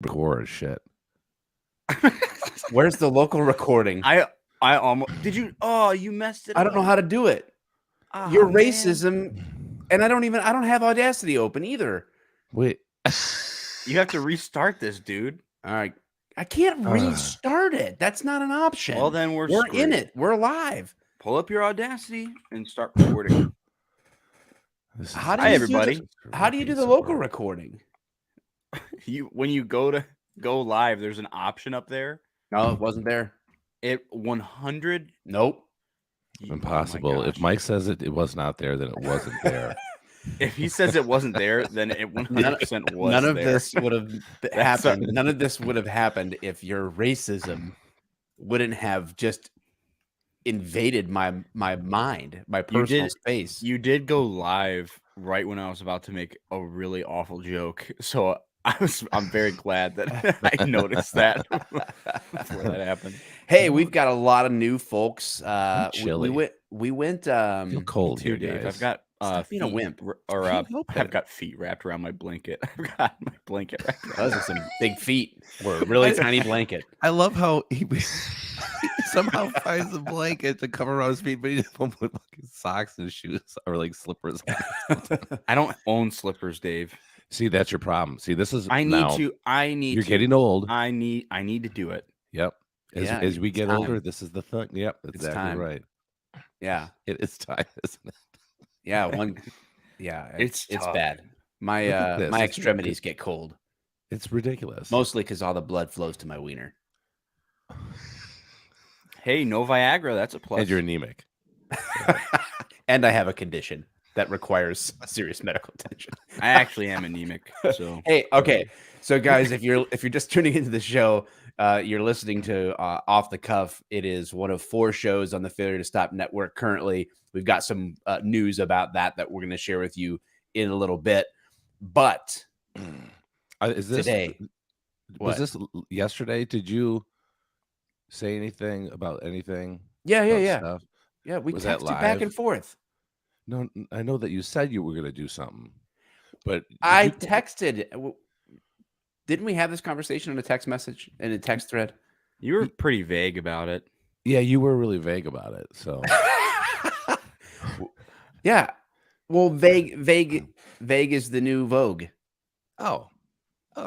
record shit. Where's the local recording? I almost did you? Oh, you messed it up. I don't know how to do it. Oh, Your man. racism, and I don't have Audacity open either. Wait. You have to restart this, dude. All right. I can't restart it. That's not an option. Well, then we're in screwed. it. We're live. Pull up your Audacity and start recording. Hi, everybody. How do you do the local recording? When you go live, there's an option up there. No, it wasn't there. It 100. Nope. Impossible. If Mike says it was not there, then it wasn't there. If he says it wasn't there, then it 100% was. None of there. this would have happened. None of this would have happened if your racism wouldn't have just invaded my mind, my personal space. You did go live right when I was about to make a really awful joke, so I'm very glad that I noticed that before that happened. Hey, we've got a lot of new folks. We went. Feel cold here, Dave. guys. I've got being a wimp, or I've got feet wrapped around my blanket. I've got my blanket wrapped around. Those are some big feet for a really tiny blanket. I love how he somehow finds a blanket to cover around his feet, but he just won't put socks and shoes or like slippers. I don't own slippers, Dave. See, that's your problem. See, this is I need. You're getting old. I need to do it. Yep. As we get older, this is the thing. Yep, exactly time. Right. Yeah, it is time, isn't it? Yeah, it's bad. My extremities get cold. It's ridiculous. Mostly because all the blood flows to my wiener. Hey, no Viagra. That's a plus. And you're anemic. And I have a condition that requires serious medical attention. I actually am anemic. So hey, okay. So guys, if you're just tuning into the show, you're listening to Off the Cuff. It is one of 4 shows on the Failure to Stop Network currently. We've got some news about that we're going to share with you in a little bit. But is this today? Was this yesterday? Did you say anything about anything? Yeah. Stuff? Yeah, we texted back and forth. No, I know that you said you were going to do something, but I texted. Didn't we have this conversation in a text message, in a text thread? You were pretty vague about it. Yeah, you were really vague about it. So, yeah. Well, vague is the new Vogue. Oh,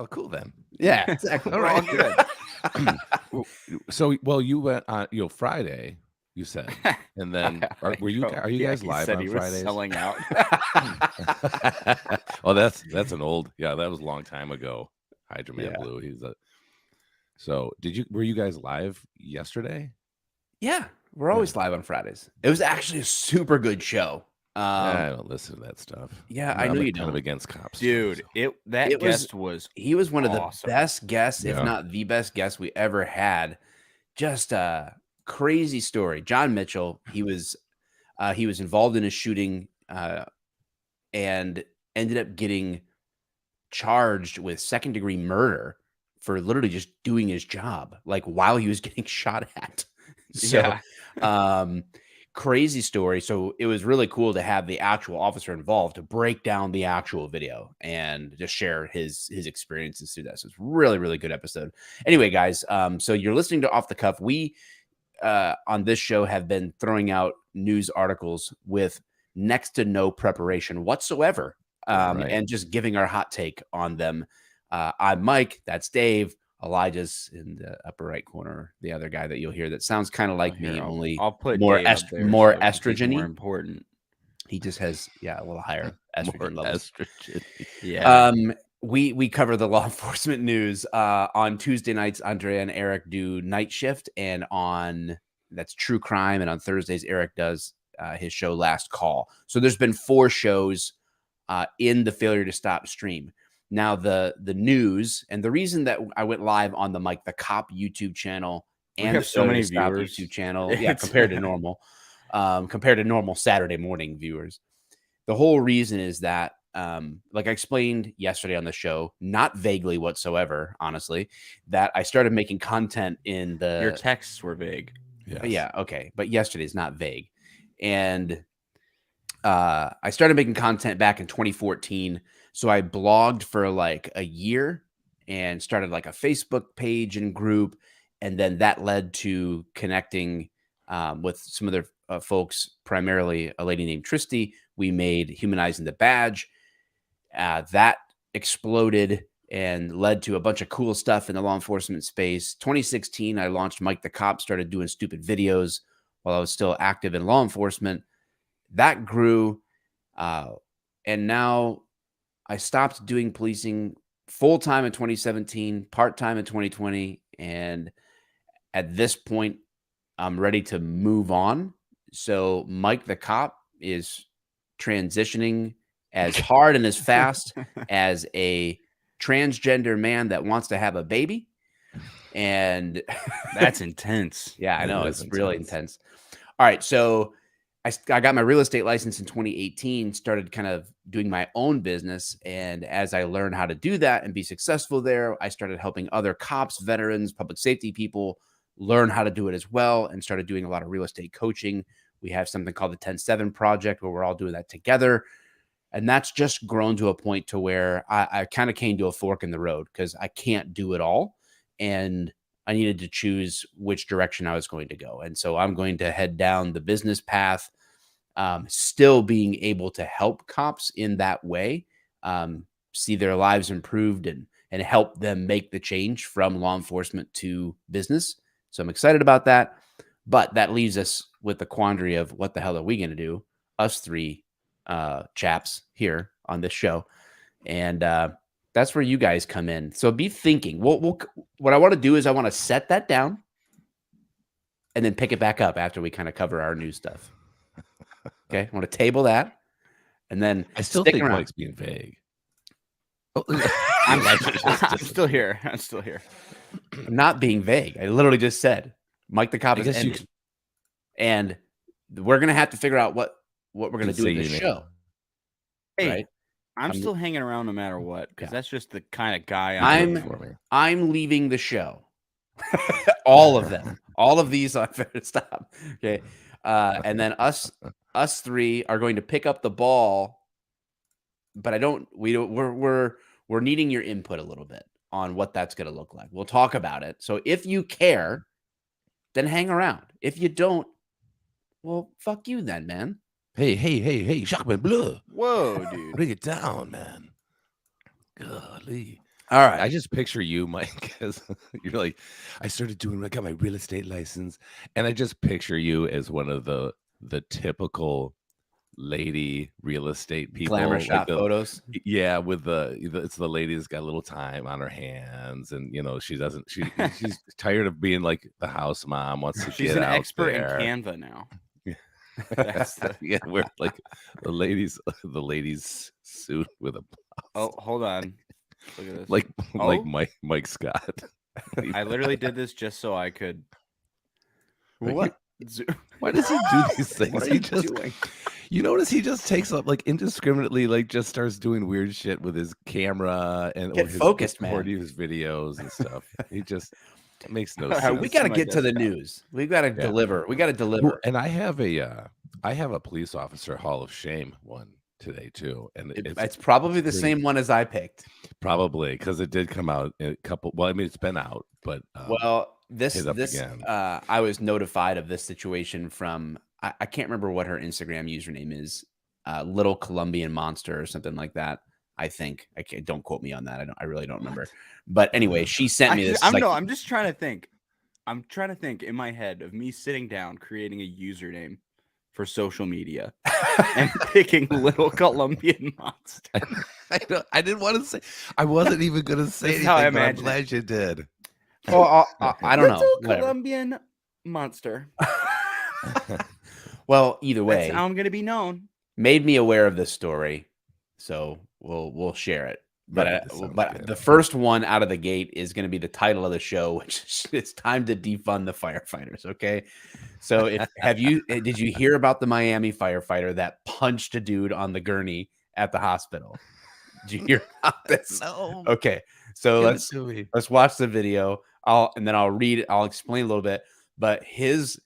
cool then. Yeah, exactly. All right, good. So, you went on, Friday. You said, and then are you guys live on Fridays? Selling out. Oh, that's an old. Yeah, that was a long time ago. Hydro Man Blue. So were you guys live yesterday? Yeah, we're always live on Fridays. It was actually a super good show. I don't listen to that stuff. Yeah, I know you don't. Kind of against cops, dude. Guest was he was one awesome. Of the best guests, if not the best guest we ever had. Just crazy story. John Mitchell, he was involved in a shooting and ended up getting charged with second-degree murder for literally just doing his job, like while he was getting shot at. So crazy story. So it was really cool to have the actual officer involved to break down the actual video and just share his experiences through that. So it's really, really good episode. Anyway, guys, so you're listening to Off the Cuff. We on this show have been throwing out news articles with next to no preparation whatsoever, and just giving our hot take on them. I'm Mike. That's Dave. Elijah's in the upper right corner. The other guy that you'll hear that sounds kind of like me, only I'll put more more so estrogen-y. More important. He just has a little higher estrogen levels. Yeah. We cover the law enforcement news on Tuesday nights. Andrea and Eric do Night Shift, and that's True Crime, and on Thursdays Eric does his show Last Call. So there's been 4 shows in the Failure to Stop stream. Now the news, and the reason that I went live on the Cop YouTube channel and the so many Stop viewers YouTube channel, compared to normal Saturday morning viewers. The whole reason is that, like I explained yesterday on the show, not vaguely whatsoever, honestly, that I started making content in the. Your texts were vague. Yes. Yeah, okay, but yesterday's not vague, and I started making content back in 2014. So I blogged for like a year and started like a Facebook page and group. And then that led to connecting with some other folks, primarily a lady named Tristy. We made Humanizing the Badge. That exploded and led to a bunch of cool stuff in the law enforcement space. 2016, I launched Mike the Cop, started doing stupid videos while I was still active in law enforcement. That grew. And now I stopped doing policing full-time in 2017, part-time in 2020. And at this point, I'm ready to move on. So Mike the Cop is transitioning as hard and as fast as a transgender man that wants to have a baby. And that's intense. Yeah, I know. It's really intense. All right. So I got my real estate license in 2018, started kind of doing my own business. And as I learned how to do that and be successful there, I started helping other cops, veterans, public safety people learn how to do it as well, and started doing a lot of real estate coaching. We have something called the 10-7 Project where we're all doing that together. And that's just grown to a point to where I kind of came to a fork in the road because I can't do it all. And I needed to choose which direction I was going to go. And so I'm going to head down the business path, still being able to help cops in that way, see their lives improved and help them make the change from law enforcement to business. So I'm excited about that. But that leaves us with the quandary of what the hell are we going to do? Us three chaps here on this show. And that's where you guys come in. So be thinking. What I want to do is I want to set that down and then pick it back up after we kind of cover our new stuff. Okay, I want to table that, and then I still think Mike's being vague. I'm still here. I'm still here. I'm not being vague. I literally just said Mike the Cop is ending, and we're gonna have to figure out what we're gonna do with this show. Hey, right? I'm still hanging around no matter what, because that's just the kind of guy I'm leaving the show. All of them. All of these I'm fair to stop. Okay. And then us three are going to pick up the ball, but we're needing your input a little bit on what that's going to look like. We'll talk about it. So if you care, then hang around. If you don't, well, fuck you then, man. Hey, Jacques Bleu. Whoa, dude. Bring it down, man. Golly. All right. I just picture you, Mike, as you're like, I got my real estate license, and I just picture you as one of the typical lady real estate people. Glamour shot photos. Yeah, with it's the lady that's got a little time on her hands, and she's tired of being like the house mom, wants to she's get an out expert there. in Canva now. Yeah, we're like the ladies suit with a blouse. Oh, hold on. Look at this. Like Mike Scott. I literally did this just so I could. What? Why does he do these things? What are you doing? You notice he just takes up indiscriminately, just starts doing weird shit with his camera and get focused, man. His videos and stuff. He just makes no sense. We got to get to the news. We got to deliver. We got to deliver. And I have a police officer Hall of Shame one today too, and it's probably the same one as I picked. Probably because it did come out in a couple. Well, I mean, it's been out, but this I was notified of this situation from I can't remember what her Instagram username is, Little Colombian Monster or something like that. I think don't quote me on that. I really don't remember. But anyway, she sent me this. I'm just trying to think. I'm trying to think in my head of me sitting down creating a username for social media and picking Little Colombian Monster. I didn't want to say. I wasn't even going to say anything. How I'm glad you did. Well, I don't know. Little Colombian Monster. Well, either way, that's how I'm going to be known. Made me aware of this story, so we'll share it. But the first one out of the gate is going to be the title of the show, which is it's time to defund the firefighters. Okay, so did you hear about the Miami firefighter that punched a dude on the gurney at the hospital? Did you hear about this? No. Okay, so let's watch the video. I'll read it. I'll explain a little bit. But his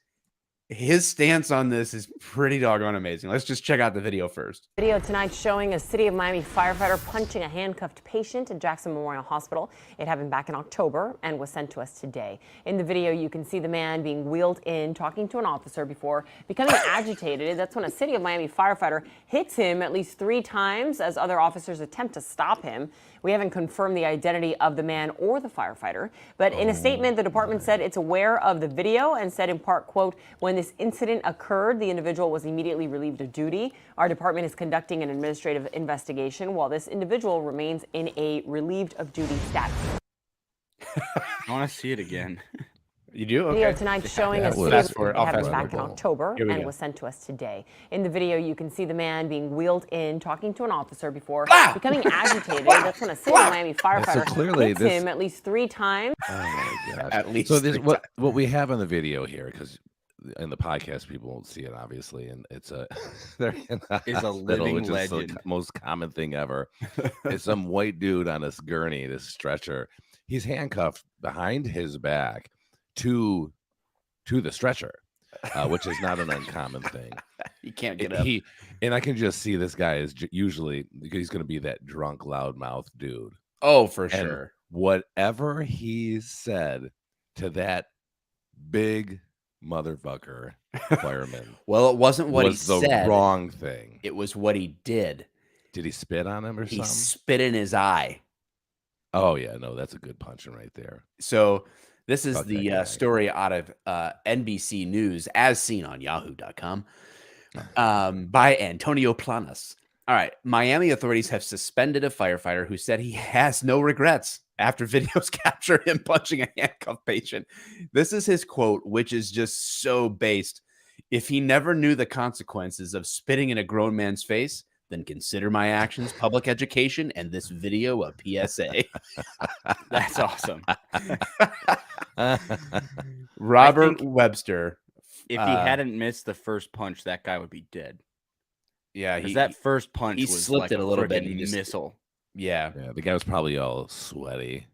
his stance on this is pretty doggone amazing. Let's just check out the video first. Video tonight showing a City of Miami firefighter punching a handcuffed patient at Jackson Memorial Hospital. It happened back in October and was sent to us today. In the video, you can see the man being wheeled in, talking to an officer before becoming agitated. That's when a City of Miami firefighter hits him at least 3 times as other officers attempt to stop him. We haven't confirmed the identity of the man or the firefighter, but in a statement, the department said it's aware of the video and said in part, quote, when this incident occurred, the individual was immediately relieved of duty. Our department is conducting an administrative investigation while this individual remains in a relieved of duty status. I want to see it again. You do? Okay. Video tonight showing a City fast of forward. I'll happened fast back in forward. October Here we and go. was sent to us today. In the video, you can see the man being wheeled in, talking to an officer before becoming agitated. That's when a City of Miami firefighter clearly hits this- him at least 3 times. Oh my god! At least So this 3 what we have on the video here, because in the podcast people won't see it obviously, and it's a they're in the Is a hospital, living which is legend. the most common thing ever. It's some white dude on this gurney, this stretcher. He's handcuffed behind his back to the stretcher, which is not an uncommon thing. You can't get up. And I can just see this guy is usually he's going to be that drunk loudmouth dude. Oh, for And sure. whatever he said to that big motherfucker fireman Well, it wasn't what was he the said. wrong thing. It was what he did. Did he spit on him or He something? spit in his eye. Oh yeah, no, that's a good punching right there. So this is Fuck that the guy. story out of NBC News, as seen on Yahoo.com, by Antonio Planas. All right, Miami authorities have suspended a firefighter who said he has no regrets after videos capture him punching a handcuffed patient. This is his quote, which is just so based. If he never knew the consequences of spitting in a grown man's face, then consider my actions public education and this video a PSA. That's awesome. Robert Webster. If he hadn't missed the first punch, that guy would be dead. Yeah, Because that first punch he was slipped like it a little bit friggin' and he just- missile. yeah. Yeah, the guy was probably all sweaty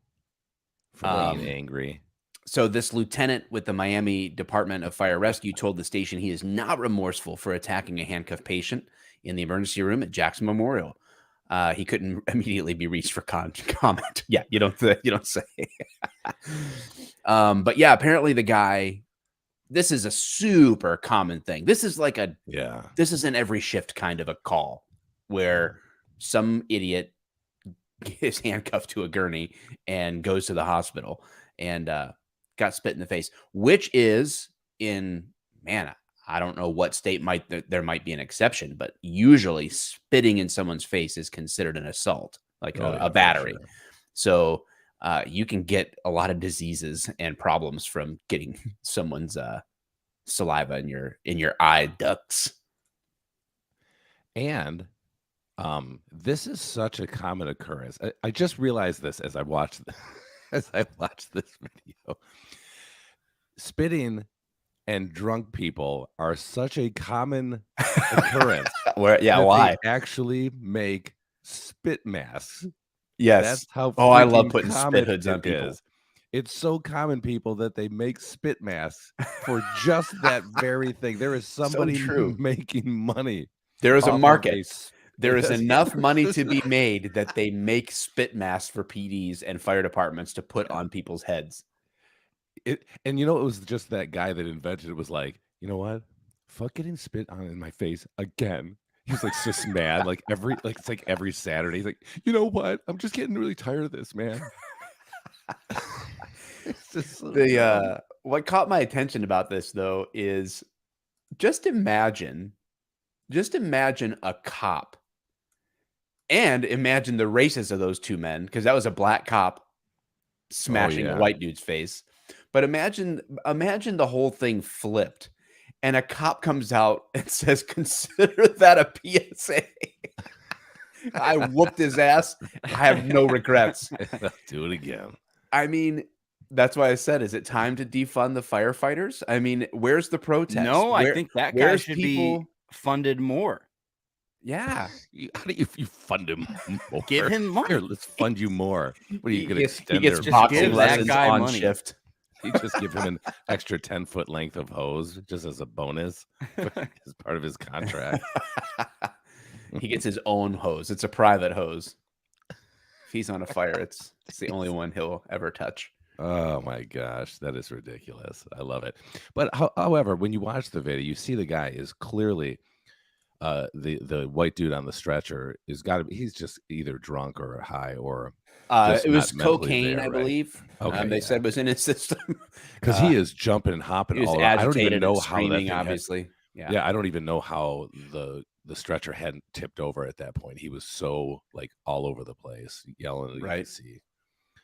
from being angry. So this lieutenant with the Miami Department of Fire Rescue told the station he is not remorseful for attacking a handcuffed patient in the emergency room at Jackson Memorial. He couldn't immediately be reached for comment. Yeah, you don't say. But yeah, apparently the guy. This is a super common thing. This is like this is an every shift kind of a call where some idiot is handcuffed to a gurney and goes to the hospital and got spit in the face, which is I don't know what state there might be an exception, but usually spitting in someone's face is considered an assault, like a battery. Sure. So you can get a lot of diseases and problems from getting someone's saliva in your eye ducts. And this is such a common occurrence. I just realized this as I watched this video. Spitting and drunk people are such a common occurrence. Why? They actually make spit masks. Yes. That's how. I love freaking putting spit common hoods on it people. is. It's so common, people, that they make spit masks for just that very thing. There is somebody true. making money. There is a off of market. There is Yes. enough money to be made that they make spit masks for PDs and fire departments to put on people's heads. And you know, it was just that guy that invented it was like, you know what? Fuck getting spit on in my face again. He's like just mad, it's like every Saturday. He's like, you know what? I'm just getting really tired of this, man. It's just so dumb. What caught my attention about this though is just imagine a cop and imagine the races of those two men, because that was a black cop smashing a white dude's face. But imagine the whole thing flipped and a cop comes out and says, consider that a PSA. I whooped his ass. I have no regrets. Do it again. I mean, that's why I said, is it time to defund the firefighters? I mean, where's the protest? No, I think that guy should be funded more. Yeah. How do you fund him more? Give him money. Here, let's fund you more. What are you going to He extend gets their boxing give that lessons guy on money. shift. You just give him an extra 10-foot length of hose just as a bonus as part of his contract. He gets his own hose. It's a private hose. If he's on a fire, it's the only one he'll ever touch. Oh my gosh, that is ridiculous. I love it. But however, when you watch the video, you see the guy is clearly the white dude on the stretcher is got to be, he's just either drunk or high or it was cocaine, I believe. Okay, they said was in his system because he is jumping and hopping. He was all agitated. I don't even know how that screaming, thing obviously. Yeah, I don't even know how the stretcher hadn't tipped over at that point. He was so like all over the place, yelling. You could see.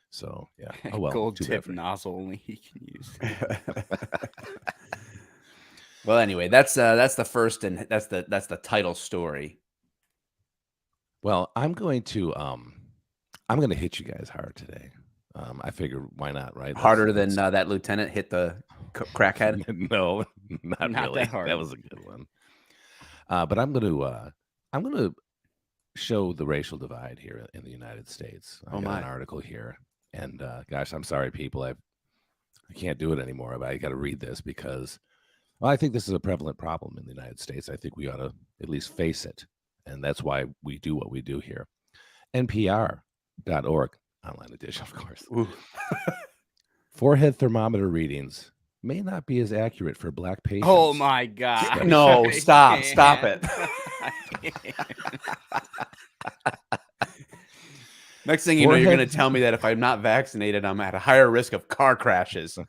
So yeah. Oh well. Gold tip nozzle only he can use. Well, anyway, that's the first and that's the title story. Well, I'm going to hit you guys hard today. I figured why not, right? Harder than that lieutenant hit the crackhead. No, not really. That hard. That was a good one. But I'm gonna show the racial divide here in the United States. I got an article here, and gosh, I'm sorry, people. I can't do it anymore. But I got to read this because I think this is a prevalent problem in the United States. I think we ought to at least face it, and that's why we do what we do here. NPR.org online edition, of course. Forehead thermometer readings may not be as accurate for Black patients. Oh my God. No, stop it. Next thing you know, you're going to tell me that if I'm not vaccinated, I'm at a higher risk of car crashes.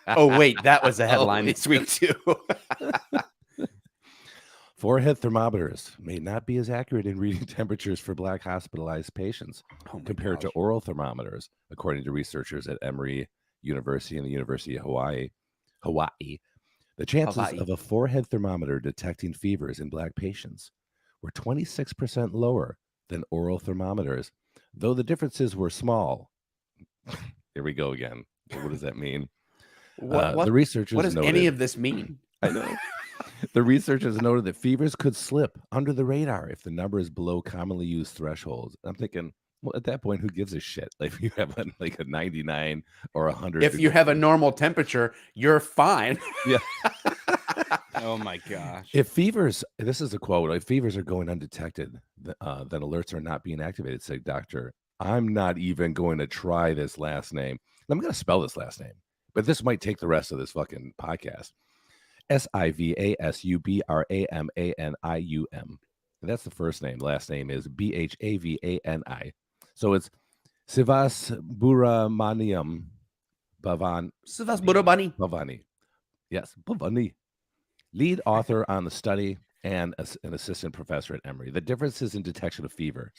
Oh, wait, that was a headline this week, too. Forehead thermometers may not be as accurate in reading temperatures for Black hospitalized patients compared to oral thermometers, according to researchers at Emory University and the University of Hawaii. The chances of a forehead thermometer detecting fevers in Black patients were 26% lower than oral thermometers, though the differences were small. Here we go again. What does that mean? The researchers what does any of this mean? I know. The researchers noted that fevers could slip under the radar if the number is below commonly used thresholds. I'm thinking, well, at that point, who gives a shit? Like, if you have like a 99 or 100. If you have a normal temperature, you're fine. Yeah. Oh my gosh. If fevers, this is a quote, if fevers are going undetected, then alerts are not being activated, said doctor. I'm not even going to try this last name. I'm going to spell this last name, but this might take the rest of this fucking podcast. Sivasubramanium. That's the first name. The last name is Bhavani. So it's Sivasubramanium Bhavani. Bhavani. Yes, Bhavani. Lead author on the study and an assistant professor at Emory. The differences in detection of fevers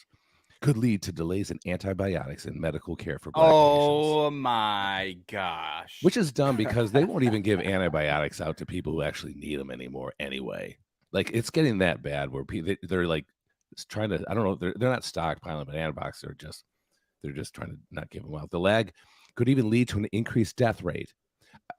could lead to delays in antibiotics and medical care for Black patients. Oh my gosh. Which is dumb because they won't even give antibiotics out to people who actually need them anymore anyway. Like, it's getting that bad where they're like trying to, I don't know, they're not stockpiling, but antibiotics are they're just trying to not give them out. The lag could even lead to an increased death rate.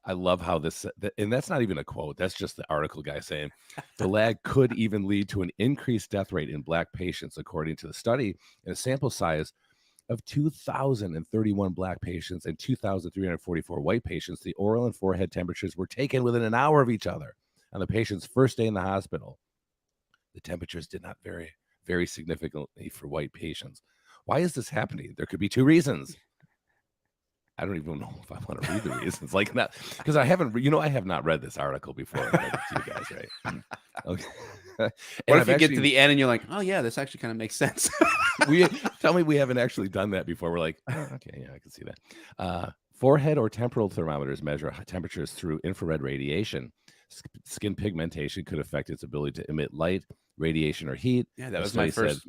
I love how this, and that's not even a quote. That's just the article guy saying the lag could even lead to an increased death rate in Black patients, according to the study. In a sample size of 2,031 Black patients and 2,344 white patients, the oral and forehead temperatures were taken within an hour of each other on the patient's first day in the hospital. The temperatures did not vary very significantly for white patients. Why is this happening? There could be two reasons. I don't even know if I want to read the reasons, like that, because I have not read this article before. I read it to you guys, right? Okay. What if you get to the end and you're like, oh yeah, this actually kind of makes sense. Tell me we haven't actually done that before. We're like, oh, okay, yeah, I can see that. Forehead or temporal thermometers measure temperatures through infrared radiation. Skin pigmentation could affect its ability to emit light, radiation, or heat. Yeah, that was my first.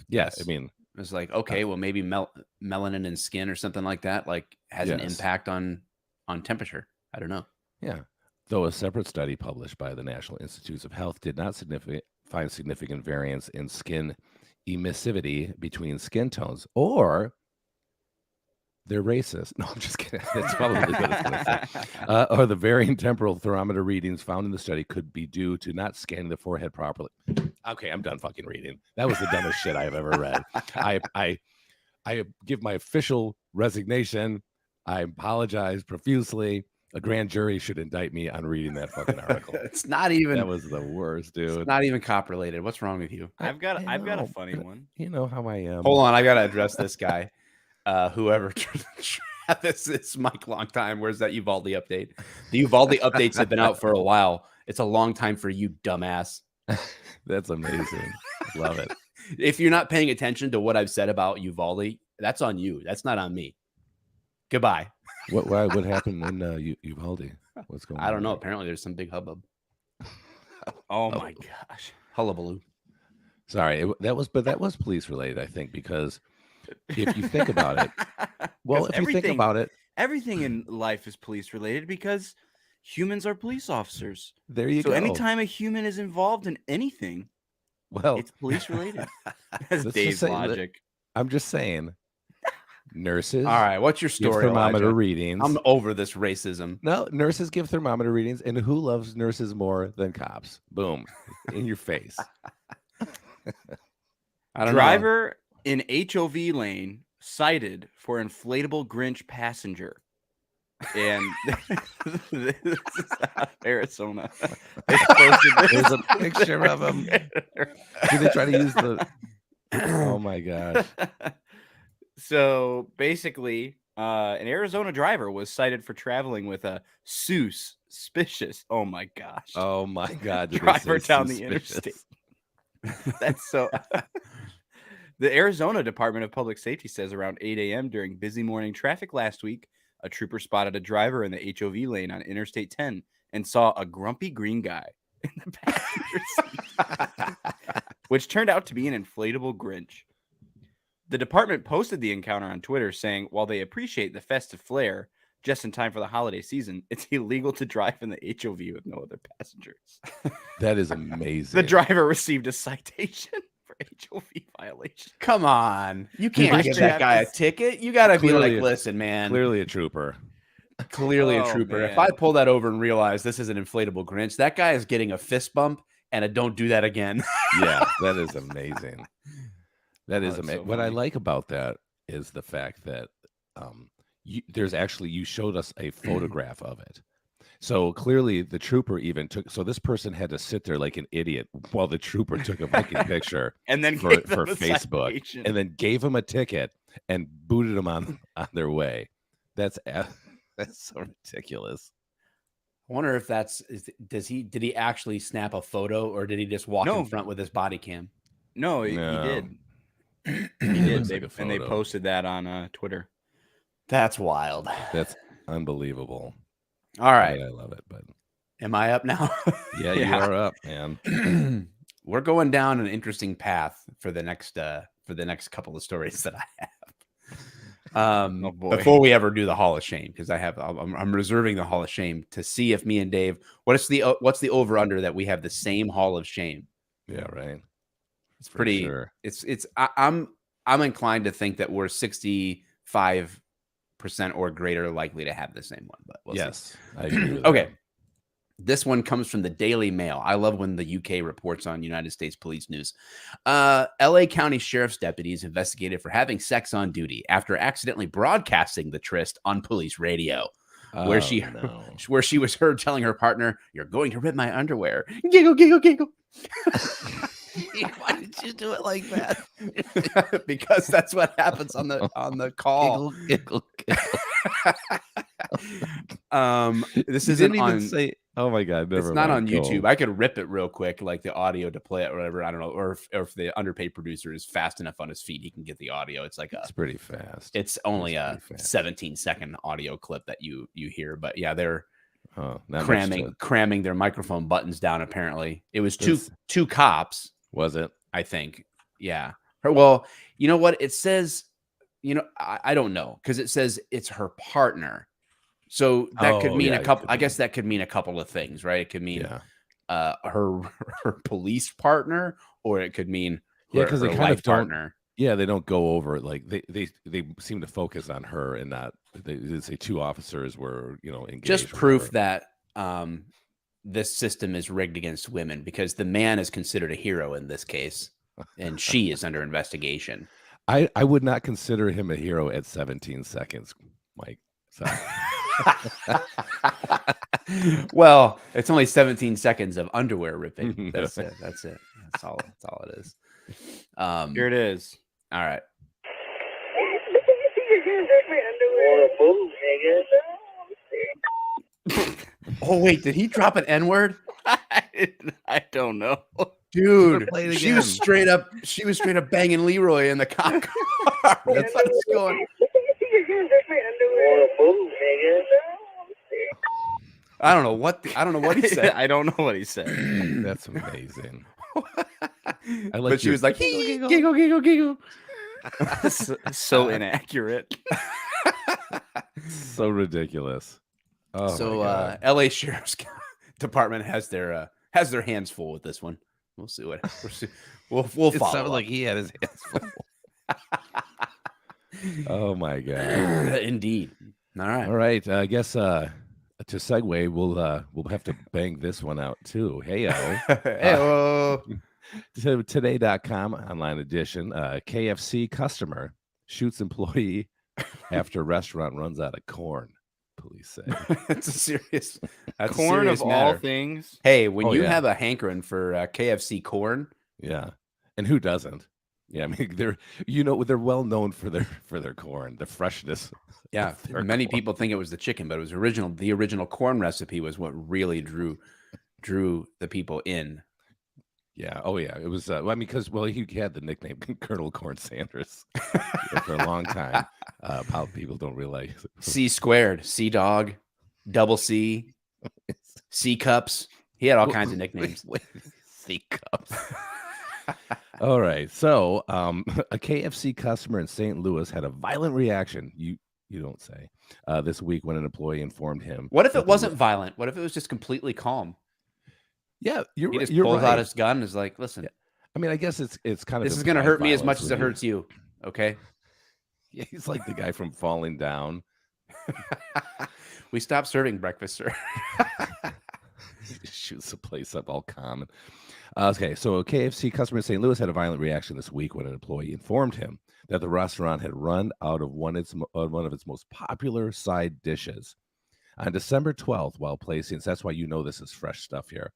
Yes, I mean. It was like, okay, well, maybe melanin in skin or something like that, like has an impact on temperature. I don't know. Yeah. Though a separate study published by the National Institutes of Health did not find significant variance in skin emissivity between skin tones, or they're racist. No, I'm just kidding. That's probably what it's going to say. Or the varying temporal thermometer readings found in the study could be due to not scanning the forehead properly. Okay, I'm done fucking reading. That was the dumbest shit I have ever read. I give my official resignation. I apologize profusely. A grand jury should indict me on reading that fucking article. It's not even. That was the worst, dude. It's not even cop related. What's wrong with you? I've got a funny one. You know how I am. Hold on, I gotta address this guy. Whoever Travis is Mike. Long time. Where's that Uvalde update? The Uvalde updates have been out for a while. It's a long time for you, dumbass. That's amazing. Love it. If you're not paying attention to what I've said about Uvalde, that's on you. That's not on me. Goodbye. What happened in Uvalde? What's going on? I don't know. Apparently, there's some big hubbub. Oh my gosh. Hullabaloo. Sorry, that was police related, I think, because if you think about it, well, if you think about it, everything in life is police related because humans are police officers. There you go. So anytime a human is involved in anything, well, it's police related. That's let's Dave's just say logic. I'm just saying, nurses. All right, what's your give story? thermometer Elijah? readings. I'm over this racism. No, nurses give thermometer readings, and who loves nurses more than cops? Boom, in your face. I don't know. Driver in HOV lane cited for inflatable Grinch passenger. And this is Arizona. There's a picture of him. Did they try to use the? Oh my gosh! So basically, an Arizona driver was cited for traveling with a suspicious. Oh my gosh! Oh my God! Did they Driver say down the suspicious? interstate. That's so. The Arizona Department of Public Safety says around 8 a.m. during busy morning traffic last week, a trooper spotted a driver in the HOV lane on Interstate 10 and saw a grumpy green guy in the passenger seat, which turned out to be an inflatable Grinch. The department posted the encounter on Twitter saying, while they appreciate the festive flair, just in time for the holiday season, it's illegal to drive in the HOV with no other passengers. That is amazing. The driver received a citation for HOV violation. Come on. You can't give Dude, that guy a ticket. You got to be like, listen, man. Clearly a trooper. Clearly a Oh, trooper. man. If I pull that over and realize this is an inflatable Grinch, that guy is getting a fist bump and a don't do that again. Yeah, that is amazing. That is that's amazing. so What I funny. like about that is the fact that you showed us a photograph of it. So clearly the trooper even took, so this person had to sit there like an idiot while the trooper took a fucking picture And then for gave them a Facebook citation. and then gave him a ticket and booted him on their way. That's so ridiculous. I wonder if did he actually snap a photo or did he just walk No. in front with his body cam? No, he No. did. He It did. looks like a And they photo. posted that on Twitter. That's wild. That's unbelievable. All right. I love it, but Am I up now? yeah, you Yeah. are up, man. We're going down an interesting path for the next couple of stories that I have. Oh, boy. Before we ever do the Hall of Shame, because I'm reserving the Hall of Shame to see if me and Dave, what's the over under that we have the same Hall of Shame? Yeah, right. It's For pretty. sure. I'm inclined to think that we're 65% or greater likely to have the same one, but we'll see. Yes, I agree with Okay. that. This one comes from the Daily Mail. I love when the UK reports on United States police news. LA County Sheriff's deputies investigated for having sex on duty after accidentally broadcasting the tryst on police radio, where she was heard telling her partner, "You're going to rip my underwear." Giggle, giggle, giggle. Why did you do it like that? Because that's what happens on the call. Giggle, giggle. This You isn't didn't on. even say. Oh my God! It's Never not on mind. Go. YouTube. I could rip it real quick, like the audio to play it, or whatever. I don't know, or if the underpaid producer is fast enough on his feet, he can get the audio. It's like It's pretty fast. it's only It's a pretty fast. 17-second audio clip that you hear. But yeah, they're Oh, not much cramming their microphone buttons down. Apparently, it was That's- two cops. was it? I think. Yeah. Well, you know what? It says, I don't know, because it says it's her partner. So that could Oh, mean yeah, a it couple. could I be. guess that could mean a couple of things, right? It could mean Yeah. her police partner, or it could mean Yeah, her- 'cause they her kind of life don't- partner. Yeah, they don't go over it. Like they seem to focus on her and not. They say two officers were engaged. Just or proof whatever. that this system is rigged against women, because the man is considered a hero in this case, and she is under investigation. I would not consider him a hero at 17 seconds, Mike. So. Well, it's only 17 seconds of underwear ripping. That's it. That's it. That's all it is. Here it is. All right. Oh wait, did he drop an N-word? I don't know. Dude, Play it she was again. straight up banging Leroy in the cop car. That's how it's going. I don't know what he said. I don't know what he said. That's amazing. But she was like, giggle, giggle, giggle, giggle. So inaccurate. So ridiculous. Oh, So my God. LA Sheriff's Department has their hands full with this one. We'll see what we'll It follow. sounded like he had his hands full. Oh my God. Indeed. All right. All right. I guess to segue, we'll have to bang this one out too. Hey-o. Today.com online edition. KFC customer shoots employee after restaurant runs out of corn. Police say. That's a serious Corn of all matter. things. Hey, when Oh, you yeah. have a hankering for KFC corn, Yeah, and who doesn't? Yeah, I mean they're well known for their corn, the freshness. yeah, of their many corn. people think it was the chicken, but it was original. The original corn recipe was what really drew the people in. Yeah. Oh, yeah. It was. I mean, because he had the nickname Colonel Corn Sanders for a long time. People don't realize. C squared, C dog, double C, C cups. He had all kinds of nicknames. C cups. All right. So, a KFC customer in St. Louis had a violent reaction. You don't say. This week when an employee informed him. What if it wasn't violent? What if it was just completely calm? Yeah, He just you're pulls right. out his gun and is like, "Listen, I mean, I guess it's kind of this is going to implied hurt me as much violence as when it hurts you." Okay. Yeah, he's like the guy from Falling Down. We stopped serving breakfast, sir. Shoots the place up all calm. Okay, so a KFC customer in St. Louis had a violent reaction this week when an employee informed him that the restaurant had run out of one of its most popular side dishes. On December 12th, while placing, so that's why you know this is fresh stuff here.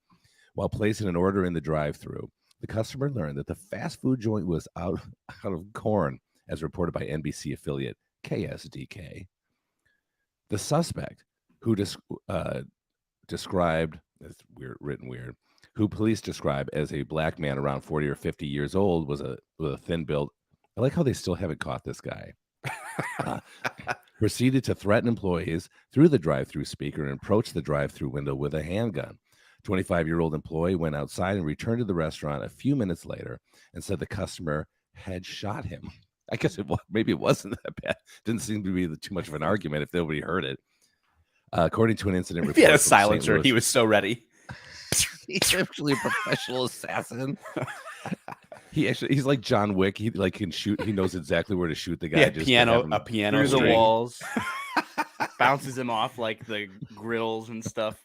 While placing an order in the drive-thru, the customer learned that the fast food joint was out of corn, as reported by NBC affiliate KSDK. The suspect, who described, it's written weird, who police describe as a black man around 40 or 50 years old, with a thin build. I like how they still haven't caught this guy. Proceeded to threaten employees through the drive-thru speaker and approached the drive-thru window with a handgun. 25-year-old employee went outside and returned to the restaurant a few minutes later and said the customer had shot him. I guess maybe it wasn't that bad. Didn't seem to be too much of an argument if nobody heard it. According to an incident report, He had a from St. silencer. Louis- He was so ready. He's actually a professional assassin. He's like John Wick. He can shoot. He knows exactly where to shoot the guy. Yeah, just to have him- a piano Through the string. walls. Bounces him off like the grills and stuff.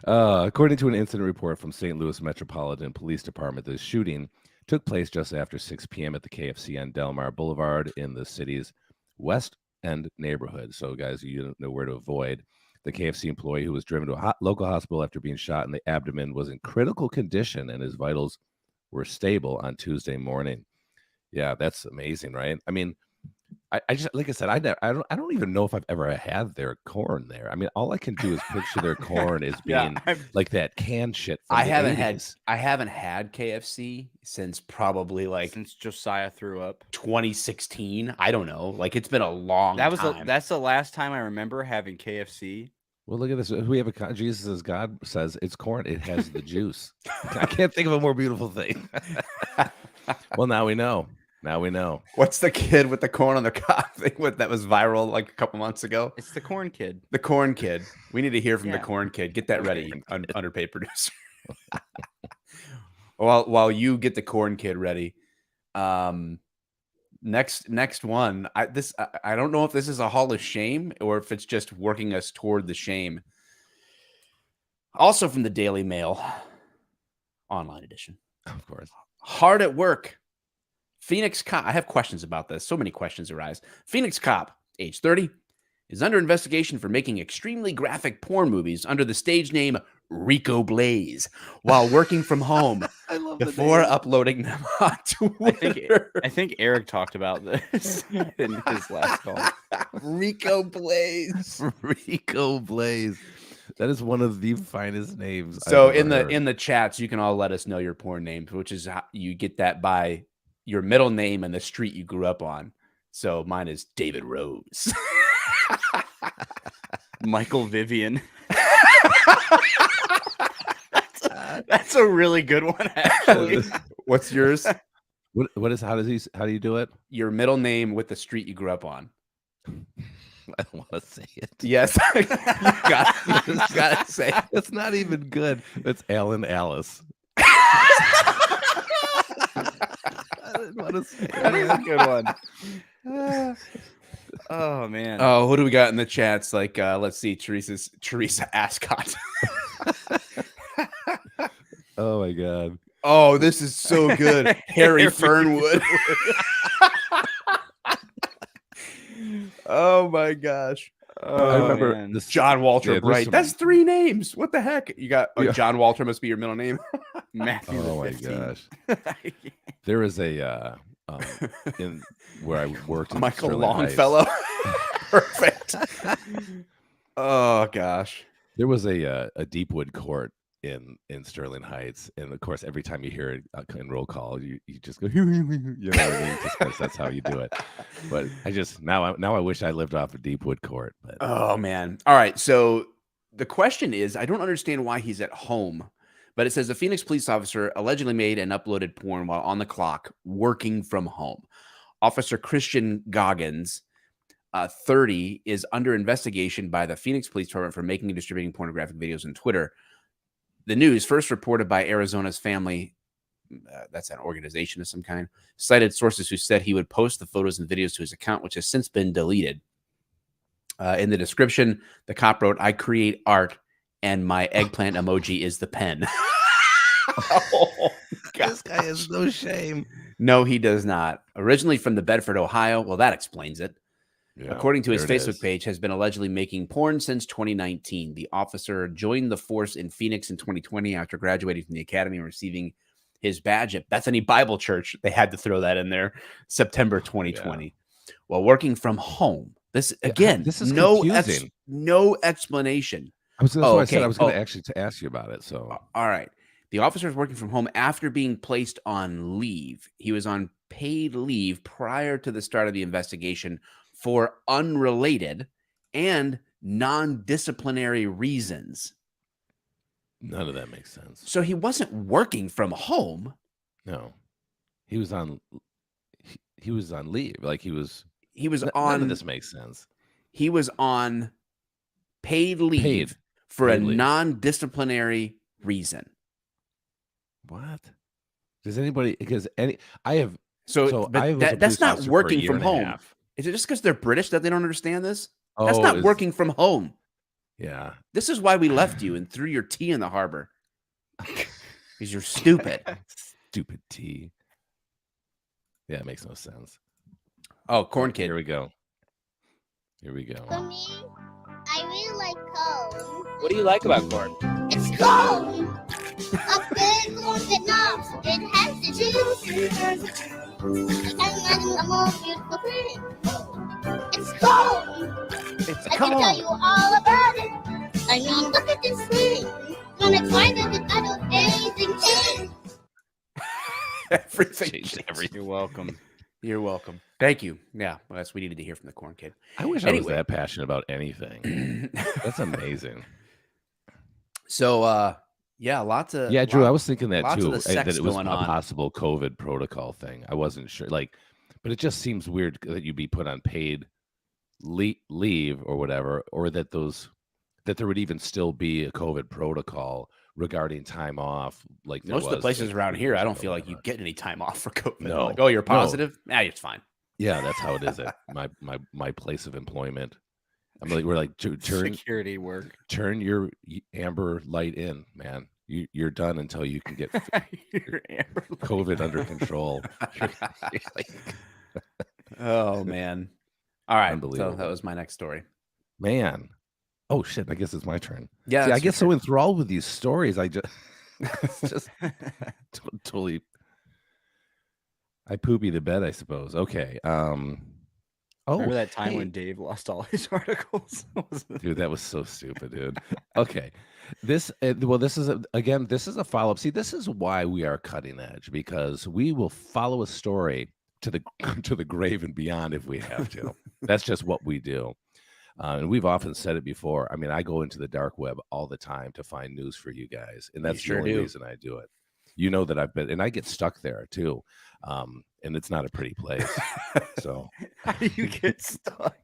According to an incident report from St. Louis Metropolitan Police Department, the shooting took place just after 6 p.m. at the KFC on Del Mar Boulevard in the city's West End neighborhood. So, guys, you don't know where to avoid. The KFC employee who was driven to a local hospital after being shot in the abdomen was in critical condition, and his vitals were stable on Tuesday morning. Yeah, that's amazing, right? I mean, I just, like I said, I don't even know if I've ever had their corn there. I mean, all I can do is picture their corn as being like that canned shit. From I the haven't 80s. had KFC since probably like Since Josiah threw up. 2016. I don't know. Like it's been a long time. That's the last time I remember having KFC. Well, look at this. We have Jesus as God says it's corn. It has the juice. I can't think of a more beautiful thing. Well, now we know. Now we know. What's the kid with the corn on the cob thing that was viral like a couple months ago? It's the corn kid. The corn kid. We need to hear from the Yeah. corn kid. Get that ready, underpaid producer. While you get the corn kid ready, next one. I don't know if this is a hall of shame or if it's just working us toward the shame. Also from the Daily Mail, online edition. Of course. Hard at work. Phoenix cop. I have questions about this. So many questions arise. Phoenix cop age 30, is under investigation for making extremely graphic porn movies under the stage name Rico Blaze while working from home I love before uploading them on Twitter. I think Eric talked about this in his last call. Rico Blaze. Rico Blaze. That is one of the finest names. So I've ever heard. in the chats, you can all let us know your porn names, which is how you get that by your middle name and the street you grew up on. So mine is David Rose. Michael Vivian. That's a really good one, actually. What's yours? What is how do you do it? Your middle name with the street you grew up on. I don't want to say it. Yes, you got to say it. It's not even good. It's Alan Alice. I didn't want to say That is a it. good one. Oh man. Oh, who do we got in the chats? Like, let's see, Teresa Ascot. Oh my god. Oh, this is so good. Harry Fernwood. Oh my gosh. I remember man. this John Walter yeah, there's Bright. some- That's 3 names. What the heck? You got Yeah. John Walter must be your middle name. Matthew Oh my the 15th. gosh. There is a in where I worked in Michael Sterling Heights. Longfellow. Perfect. Oh gosh. There was a Deepwood court in Sterling Heights, and of course, every time you hear it in roll call, you just go, you know what I mean? Just 'cause that's how you do it. But I just now I wish I lived off a Deepwood court. But Oh man. All right. So the question is, I don't understand why he's at home, but it says a Phoenix police officer allegedly made and uploaded porn while on the clock working from home. Officer Christian Goggins, 30, is under investigation by the Phoenix Police Department for making and distributing pornographic videos on Twitter. The news, first reported by Arizona's Family, that's an organization of some kind, cited sources who said he would post the photos and videos to his account, which has since been deleted. In the description, the cop wrote, "I create art, and my eggplant emoji is the pen." Oh, this guy has no shame. no, he does not. Originally from the Bedford, Ohio. Well, that explains it. Yeah, According to his there it Facebook is. page, has been allegedly making porn since 2019. The officer joined the force in Phoenix in 2020 after graduating from the academy and receiving his badge at Bethany Bible Church. They had to throw that in there. September 2020. While working from home. This again, this is no confusing. no explanation. That's what I said. okay. I was going to actually to ask you about it. So All right. The officer is working from home after being placed on leave. He was on paid leave prior to the start of the investigation for unrelated and non-disciplinary reasons. none of that makes sense. So he wasn't working from home. No, he was on leave. Like he was none on of this makes sense. he was on paid leave for Paid a leave. non-disciplinary reason. What? Does anybody? Because I have. So, I was a that's police not officer for a working year from and a home. half. Is it just because they're British that they don't understand this? That's Oh, not working from home. Yeah. This is why we left you and threw your tea in the harbor. Because you're stupid. Stupid tea. Yeah, it makes no sense. Oh, Corn Kid. Here we go. Here we For go. me, I really like corn. What do you like about corn? It's corn! A big corn that knobs. It has the juice. I can't imagine a more beautiful thing. It's corn! I can tell you all about it. I mean, look at this thing. Gonna try it with that amazing thing. Everything Changed changed. everything. You're welcome. You're welcome. Thank you. Yeah, well, that's we needed to hear from the Corn Kid. I wish I was Anyway. that passionate about anything. That's amazing. So, yeah, lots of Yeah, Drew, I was thinking that lots of too. the That sex it was going a on. possible COVID protocol thing. I wasn't sure. Like, but it just seems weird that you'd be put on paid leave or whatever, or that there would even still be a COVID protocol regarding time off. Like there most of the was, places like, around 3 here, I years don't ago, feel like you whatever. get any time off for COVID. No. Like, oh, you're No. positive? Nah, it's fine. Yeah, that's how it is at my place of employment. I'm like, we're like, turn Security work. your amber light in, man. You're done until you can get Your amber light. COVID under control. Oh man. All right. So Unbelievable. that was my next story. Man. Oh shit! I guess it's my turn. Yeah. See, I get so enthralled with these stories. I just, it's just totally. I poopy the bed, I suppose. Okay. Remember that time when Dave lost all his articles? Dude, that was so stupid, dude. Okay. This is a follow-up. See, this is why we are cutting edge, because we will follow a story to the grave and beyond if we have to. That's just what we do. And we've often said it before. I mean, I go into the dark web all the time to find news for you guys, and that's the only reason I do it. You know that I've been, and I get stuck there too. And it's not a pretty place. So how do you get stuck?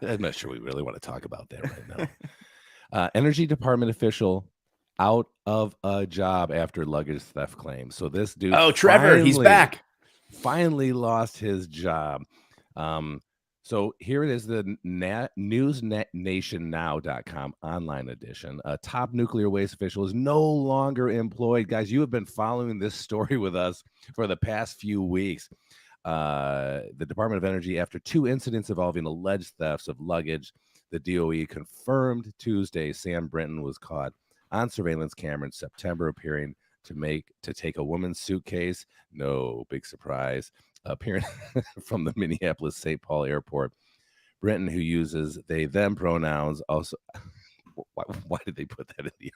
I'm not sure we really want to talk about that right now. Energy department official out of a job after luggage theft claim. So this dude, Trevor, he's back. Finally lost his job. So here it is, the newsnationnnow.com online edition. A top nuclear waste official is no longer employed. Guys, you have been following this story with us for the past few weeks. The Department of Energy, after 2 incidents involving alleged thefts of luggage, the DOE confirmed Tuesday Sam Brinton was caught on surveillance camera in September, appearing to take a woman's suitcase. No big surprise. Appearing from the Minneapolis-St. Paul airport. Brinton, who uses they, them pronouns, also why did they put that in the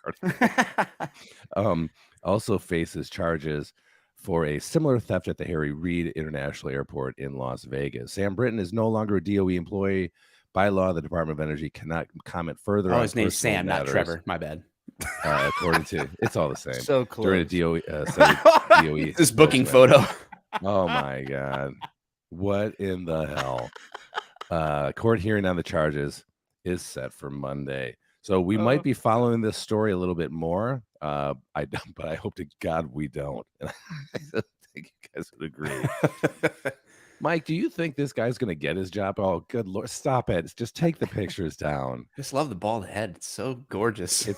article? Also faces charges for a similar theft at the Harry Reid International Airport in Las Vegas. Sam Brinton is no longer a DOE employee. By law, the Department of Energy cannot comment further. Oh, his name's Sam, not Trevor. My bad. According to, it's all the same. So close. During a DOE, this booking photo. Oh my God. What in the hell? Court hearing on the charges is set for Monday. So we might be following this story a little bit more. But I hope to God we don't. And I think you guys would agree. Mike, do you think this guy's going to get his job? Oh, good Lord. Stop it. Just take the pictures down. I just love the bald head. It's so gorgeous.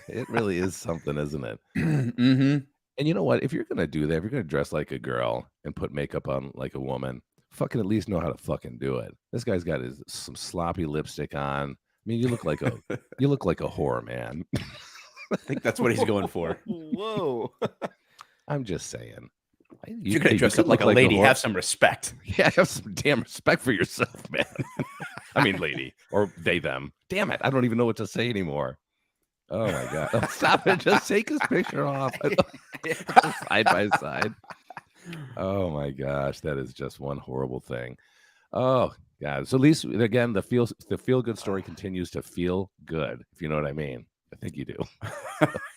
It really is something, isn't it? Mm-hmm. And you know what? If you're going to do that, if you're going to dress like a girl and put makeup on like a woman, fucking at least know how to fucking do it. This guy's got some sloppy lipstick on. I mean, you look like a whore, man. I think that's what he's going for. Whoa. I'm just saying. You're going to dress up like a lady. Have some respect. Yeah, have some damn respect for yourself, man. I mean, lady. Or they, them. Damn it. I don't even know what to say anymore. Oh, my God. Oh, stop it. Just take his picture off. Side by side. Oh, my gosh. That is just one horrible thing. Oh, God. So at least, again, the feel-good story continues to feel good, if you know what I mean. I think you do.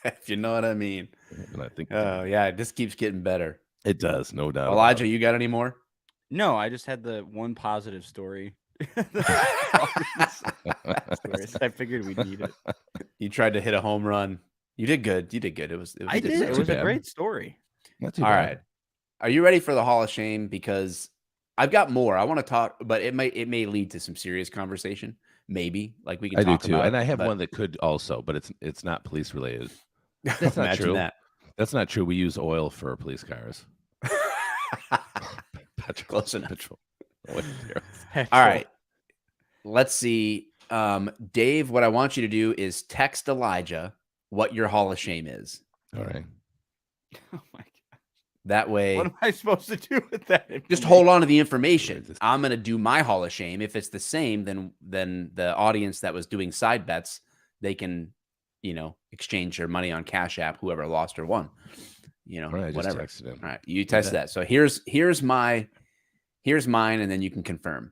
If you know what I mean. And I think yeah, it just keeps getting better. it does, no doubt. Elijah, you got any more? No, I just had the one positive story. I figured we'd need it. You tried to hit a home run. You did good. It was I did. It was a great story. Not too all bad. right. Are you ready for the Hall of Shame? Because I've got more. I want to talk, but it may lead to some serious conversation. Maybe like we can. I talk do too, about, and I have but... one that could also, but it's not police related. That's not Imagine true. that. That's not true. We use oil for police cars. Close enough. Petrol. All right. Let's see. Dave, what I want you to do is text Elijah what your Hall of Shame is. All right. Oh my God. That way. What am I supposed to do with that? Just hold on to the information. I'm going to do my Hall of Shame. If it's the same, then the audience that was doing side bets, they can, exchange their money on Cash App, whoever lost or won. All right, I whatever. just texted him. All right, you test that. So here's mine, and then you can confirm.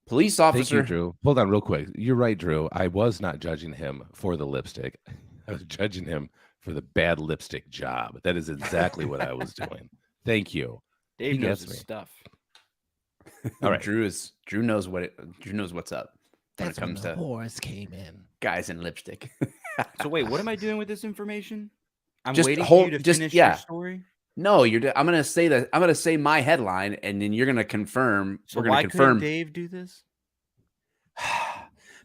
Police officer. Thank you, Drew. Hold on real quick. You're right, Drew. I was not judging him for the lipstick. I was judging him for the bad lipstick job. That is exactly what I was doing. Thank you. Dave knows his stuff. All right. Drew knows what's up. That's when the horse came in. Guys in lipstick. So wait, what am I doing with this information? I'm just waiting for you to finish your story. No, I'm gonna say that. I'm gonna say my headline, and then you're gonna confirm. So we're gonna why confirm. couldn't Dave do this?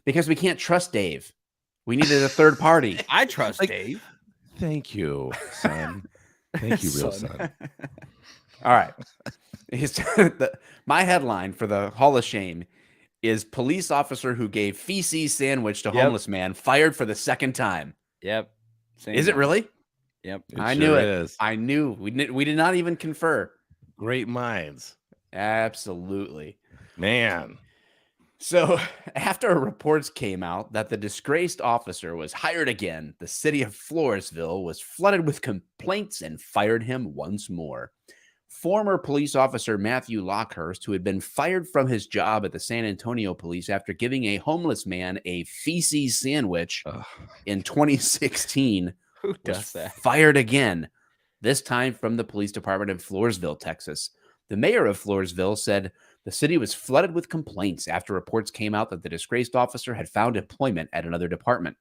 Because we can't trust Dave. We needed a third party. I trust Dave. Thank you, son. Thank you, real son. All right. My headline for the Hall of Shame is police officer who gave feces sandwich to homeless man fired for the second time. Yep. Is it really? Yep. I sure knew it. is. I knew. We did not even confer. Great minds. Absolutely. Man. So after reports came out that the disgraced officer was hired again, the city of Floresville was flooded with complaints and fired him once more. Former police officer Matthew Lockhurst, who had been fired from his job at the San Antonio police after giving a homeless man a feces sandwich in 2016, Who was does that? fired again, this time from the police department in Floresville, Texas. The mayor of Floresville said the city was flooded with complaints after reports came out that the disgraced officer had found employment at another department.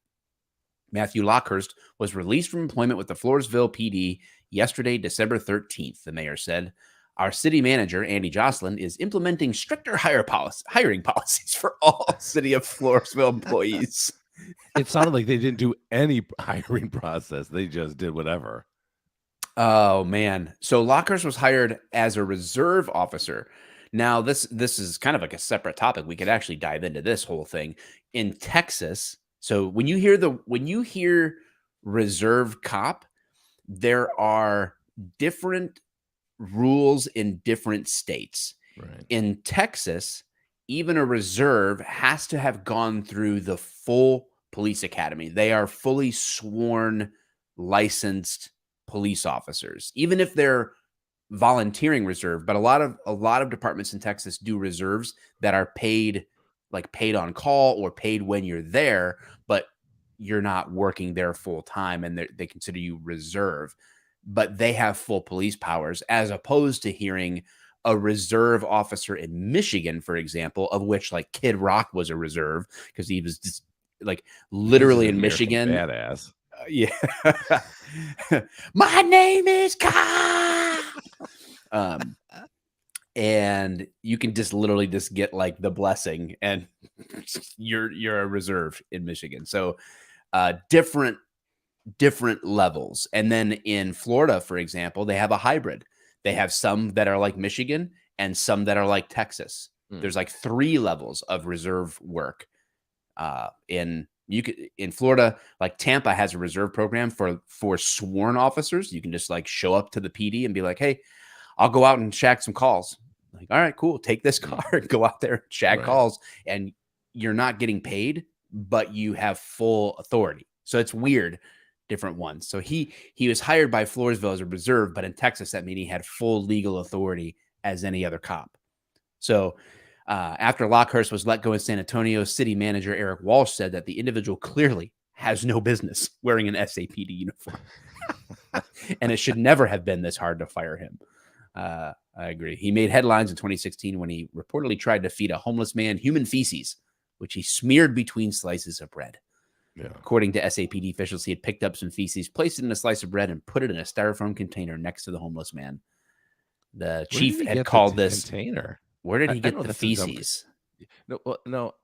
Matthew Lockhurst was released from employment with the Floresville PD yesterday, December 13th, the mayor said. Our city manager, Andy Jocelyn, is implementing stricter hiring policies for all city of Floresville employees. It sounded like they didn't do any hiring process. They just did whatever. Oh, man. So Lockhurst was hired as a reserve officer. Now, this is kind of like a separate topic. We could actually dive into this whole thing. In Texas, so when you hear reserve cop, there are different rules in different states. Right. In Texas, even a reserve has to have gone through the full police academy. They are fully sworn, licensed police officers, even if they're volunteering reserve. But a lot of departments in Texas do reserves that are paid on call or paid when you're there, but you're not working there full time, and they consider you reserve. But they have full police powers, as opposed to hearing a reserve officer in Michigan, for example, of which like Kid Rock was a reserve because he was just like literally in Michigan. Badass. Yeah. My name is Kyle. And you can just literally just get like the blessing, and you're a reserve in Michigan. So different levels. And then in Florida, for example, they have a hybrid. They have some that are like Michigan and some that are like Texas. There's like 3 levels of reserve work. In Florida, like Tampa has a reserve program for sworn officers. You can just like show up to the PD and be like, hey, I'll go out and shag some calls. Like, all right, cool. Take this car, go out there, shag calls, and you're not getting paid, but you have full authority. So it's weird, different ones. So he was hired by Floresville as a reserve, but in Texas, that means he had full legal authority as any other cop. So after Lockhurst was let go in San Antonio, city manager Eric Walsh said that the individual clearly has no business wearing an SAPD uniform. And it should never have been this hard to fire him. I agree. He made headlines in 2016 when he reportedly tried to feed a homeless man human feces, which he smeared between slices of bread. Yeah. According to SAPD officials, he had picked up some feces, placed it in a slice of bread, and put it in a styrofoam container next to the homeless man. The chief had called this container. Where did he get the feces? No, I know.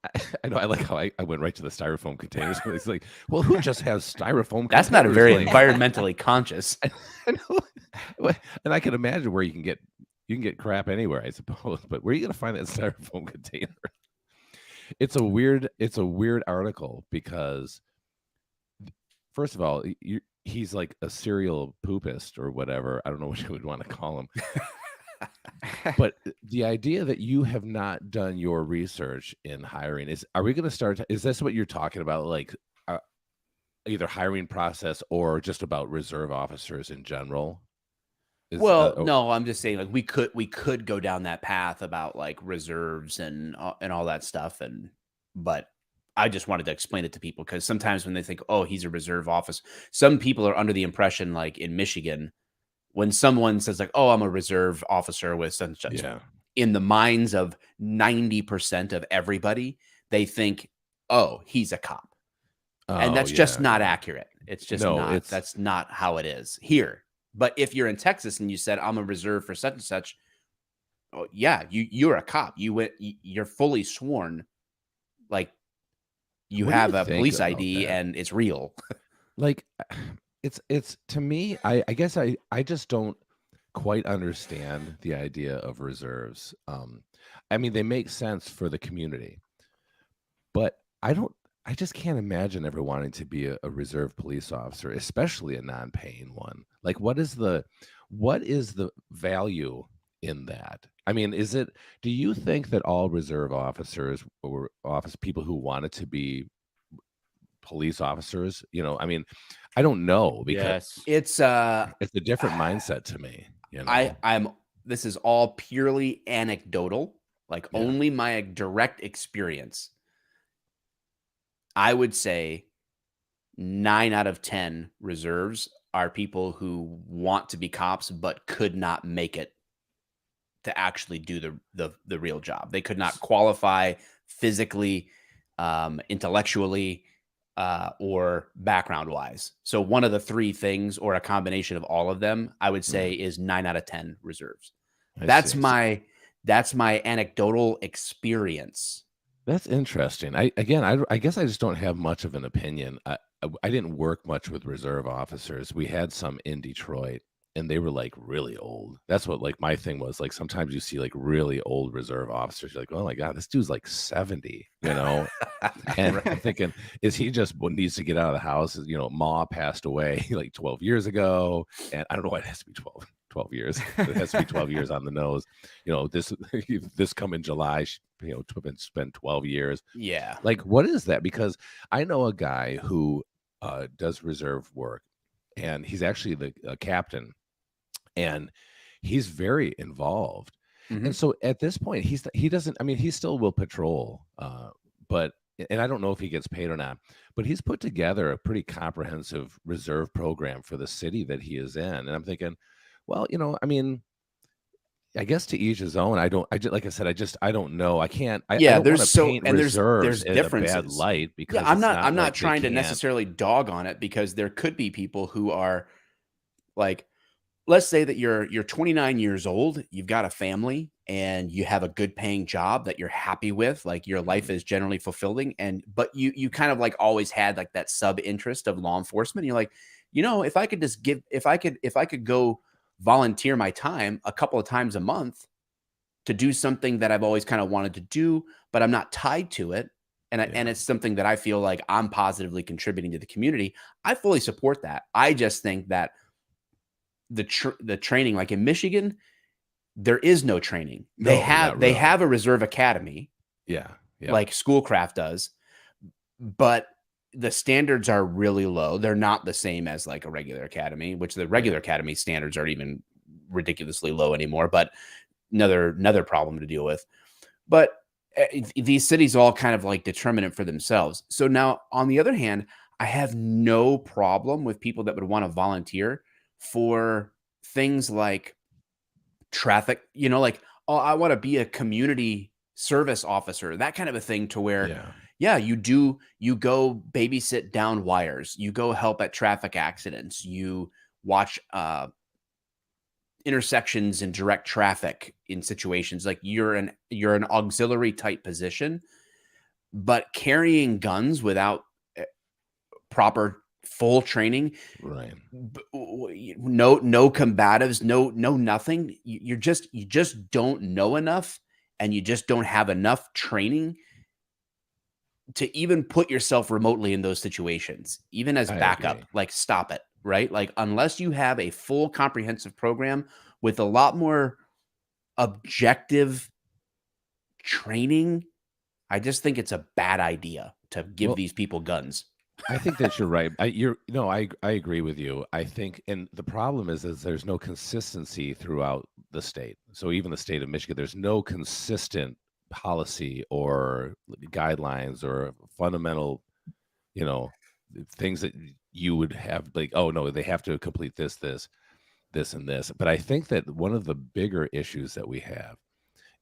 I like how I went right to the styrofoam containers. It's like, well, who just has styrofoam? That's not a very environmentally conscious. I know. And I can imagine where you can get crap anywhere, I suppose. But where are you going to find that styrofoam container? It's a weird article because, first of all, he's like a serial poopist or whatever. I don't know what you would want to call him. But the idea that you have not done your research in hiring are we going to start? Is this what you're talking about? Like either hiring process or just about reserve officers in general? No, I'm just saying like we could go down that path about like reserves and all that stuff. But I just wanted to explain it to people because sometimes when they think, oh, he's a reserve officer, some people are under the impression like in Michigan, when someone says like, oh, I'm a reserve officer with such and such, in the minds of 90% of everybody, they think, oh, he's a cop. And that's just not accurate. It's just that's not how it is here. But if you're in Texas and you said, I'm a reserve for such and such, oh, yeah, you're a cop. You're fully sworn. Like you have a police ID and it's real. Like it's to me, I guess I just don't quite understand the idea of reserves. I mean, they make sense for the community, but I just can't imagine ever wanting to be a reserve police officer, especially a non-paying one. Like, what is the value in that? I mean, do you think that all reserve officers or office people who wanted to be police officers, I mean, I don't know, because It's it's a different mindset to me, this is all purely anecdotal, like Yeah. only my direct experience. I would say 9 out of 10 reserves are people who want to be cops but could not make it to actually do the real job. They could not qualify physically, intellectually, or background wise. So one of the three things, or a combination of all of them, I would say is 9 out of 10 reserves. That's my anecdotal experience. That's interesting. I guess I just don't have much of an opinion. I didn't work much with reserve officers. We had some in Detroit, and they were like really old. That's what like my thing was. Like sometimes you see like really old reserve officers. You're like, oh my God, this dude's like 70, And I'm thinking, is he just what needs to get out of the house? Ma passed away like 12 years ago. And I don't know why it has to be 12 years. It has to be 12 years on the nose. This coming July, spend 12 years. Yeah. Like, what is that? Because I know a guy who does reserve work, and he's actually the captain, and he's very involved. And so at this point, he doesn't, I mean, he still will patrol, and I don't know if he gets paid or not, but he's put together a pretty comprehensive reserve program for the city that he is in. And I'm thinking, well, I mean, I guess to each his own. Like I said, I don't know. I can't. I don't there's want to paint reserves in differences. a bad light, because I'm not like trying to necessarily dog on it, because there could be people who are like, let's say that you're 29 years old, you've got a family, and you have a good paying job that you're happy with, like your life is generally fulfilling, but you kind of like always had like that sub interest of law enforcement. You're like, if I could go volunteer my time a couple of times a month to do something that I've always kind of wanted to do, but I'm not tied to it, and it's something that I feel like I'm positively contributing to the community, I fully support that. I just think that the training, like in Michigan, there is no training. They have a reserve academy, like Schoolcraft does, but the standards are really low. They're not the same as like a regular academy, which the regular academy standards aren't even ridiculously low anymore, but another problem to deal with. But these cities all kind of like determine it for themselves. So now, on the other hand, I have no problem with people that would want to volunteer for things like traffic, like, oh, I want to be a community service officer, that kind of a thing, to where you go babysit down wires, you go help at traffic accidents, you watch intersections and direct traffic in situations like you're an auxiliary type position, but carrying guns without proper full training, right? No combatives, no nothing. You just don't know enough, and you just don't have enough training to even put yourself remotely in those situations, even as backup. Like, stop it, right? Like, unless you have a full comprehensive program with a lot more objective training, I just think it's a bad idea to give these people guns. I think that you're right. I agree with you. I think, and the problem is there's no consistency throughout the state. So even the state of Michigan, there's no consistent policy or guidelines or fundamental, things that you would have, like, oh no, they have to complete this, and this. But I think that one of the bigger issues that we have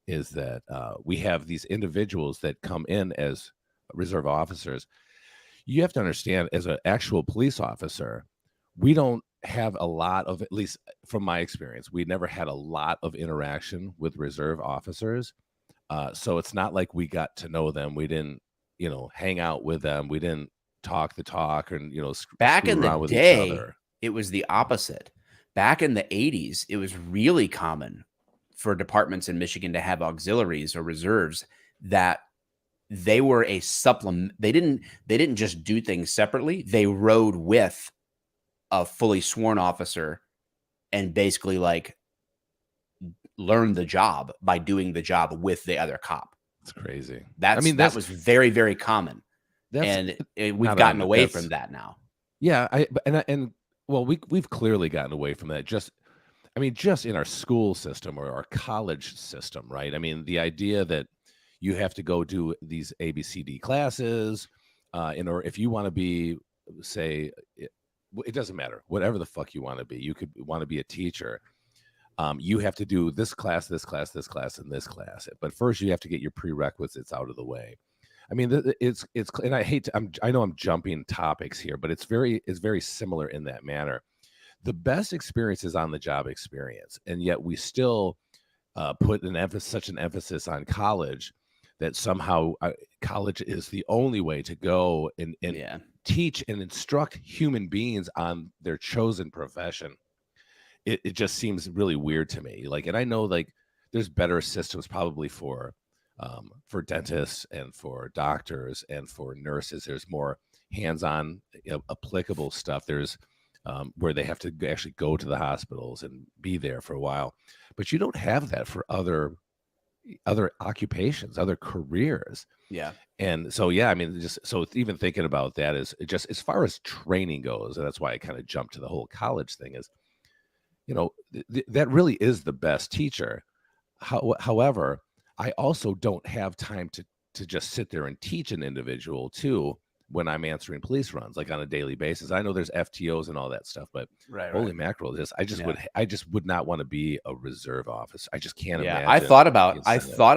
is that we have these individuals that come in as reserve officers. You have to understand, as an actual police officer, we don't have a lot of, at least from my experience, we never had a lot of interaction with reserve officers. So it's not like we got to know them. We didn't, hang out with them. We didn't talk the talk, and, back in the day, it was the opposite. back in the 80s, it was really common for departments in Michigan to have auxiliaries or reserves that they were a supplement. They didn't just do things separately. They rode with a fully sworn officer and basically like learned the job by doing the job with the other cop. It's crazy. That was very, very common. That's We've gotten away from that now. Yeah, well, we've clearly gotten away from that. Just in our school system or our college system, right? I mean, the idea that you have to go do these ABCD classes, or if you want to be, say, it doesn't matter, whatever the fuck you want to be. You could want to be a teacher. You have to do this class, this class, this class, and this class. But first, you have to get your prerequisites out of the way. I mean, it's, and I know I'm jumping topics here, but it's very similar in that manner. The best experience is on the job experience, and yet we still put such an emphasis on college that somehow college is the only way to go and teach and instruct human beings on their chosen profession. It just seems really weird to me. Like, and I know like there's better systems probably for dentists and for doctors and for nurses. There's more hands-on applicable stuff. There's where they have to actually go to the hospitals and be there for a while, but you don't have that for other occupations, other careers. Yeah. And so, I mean, just so even thinking about that is just as far as training goes, and that's why I kind of jumped to the whole college thing is, that really is the best teacher. However, I also don't have time to just sit there and teach an individual too when I'm answering police runs, like on a daily basis. I know there's FTOs and all that stuff, but holy mackerel, I just would not want to be a reserve officer. I just can't imagine. I thought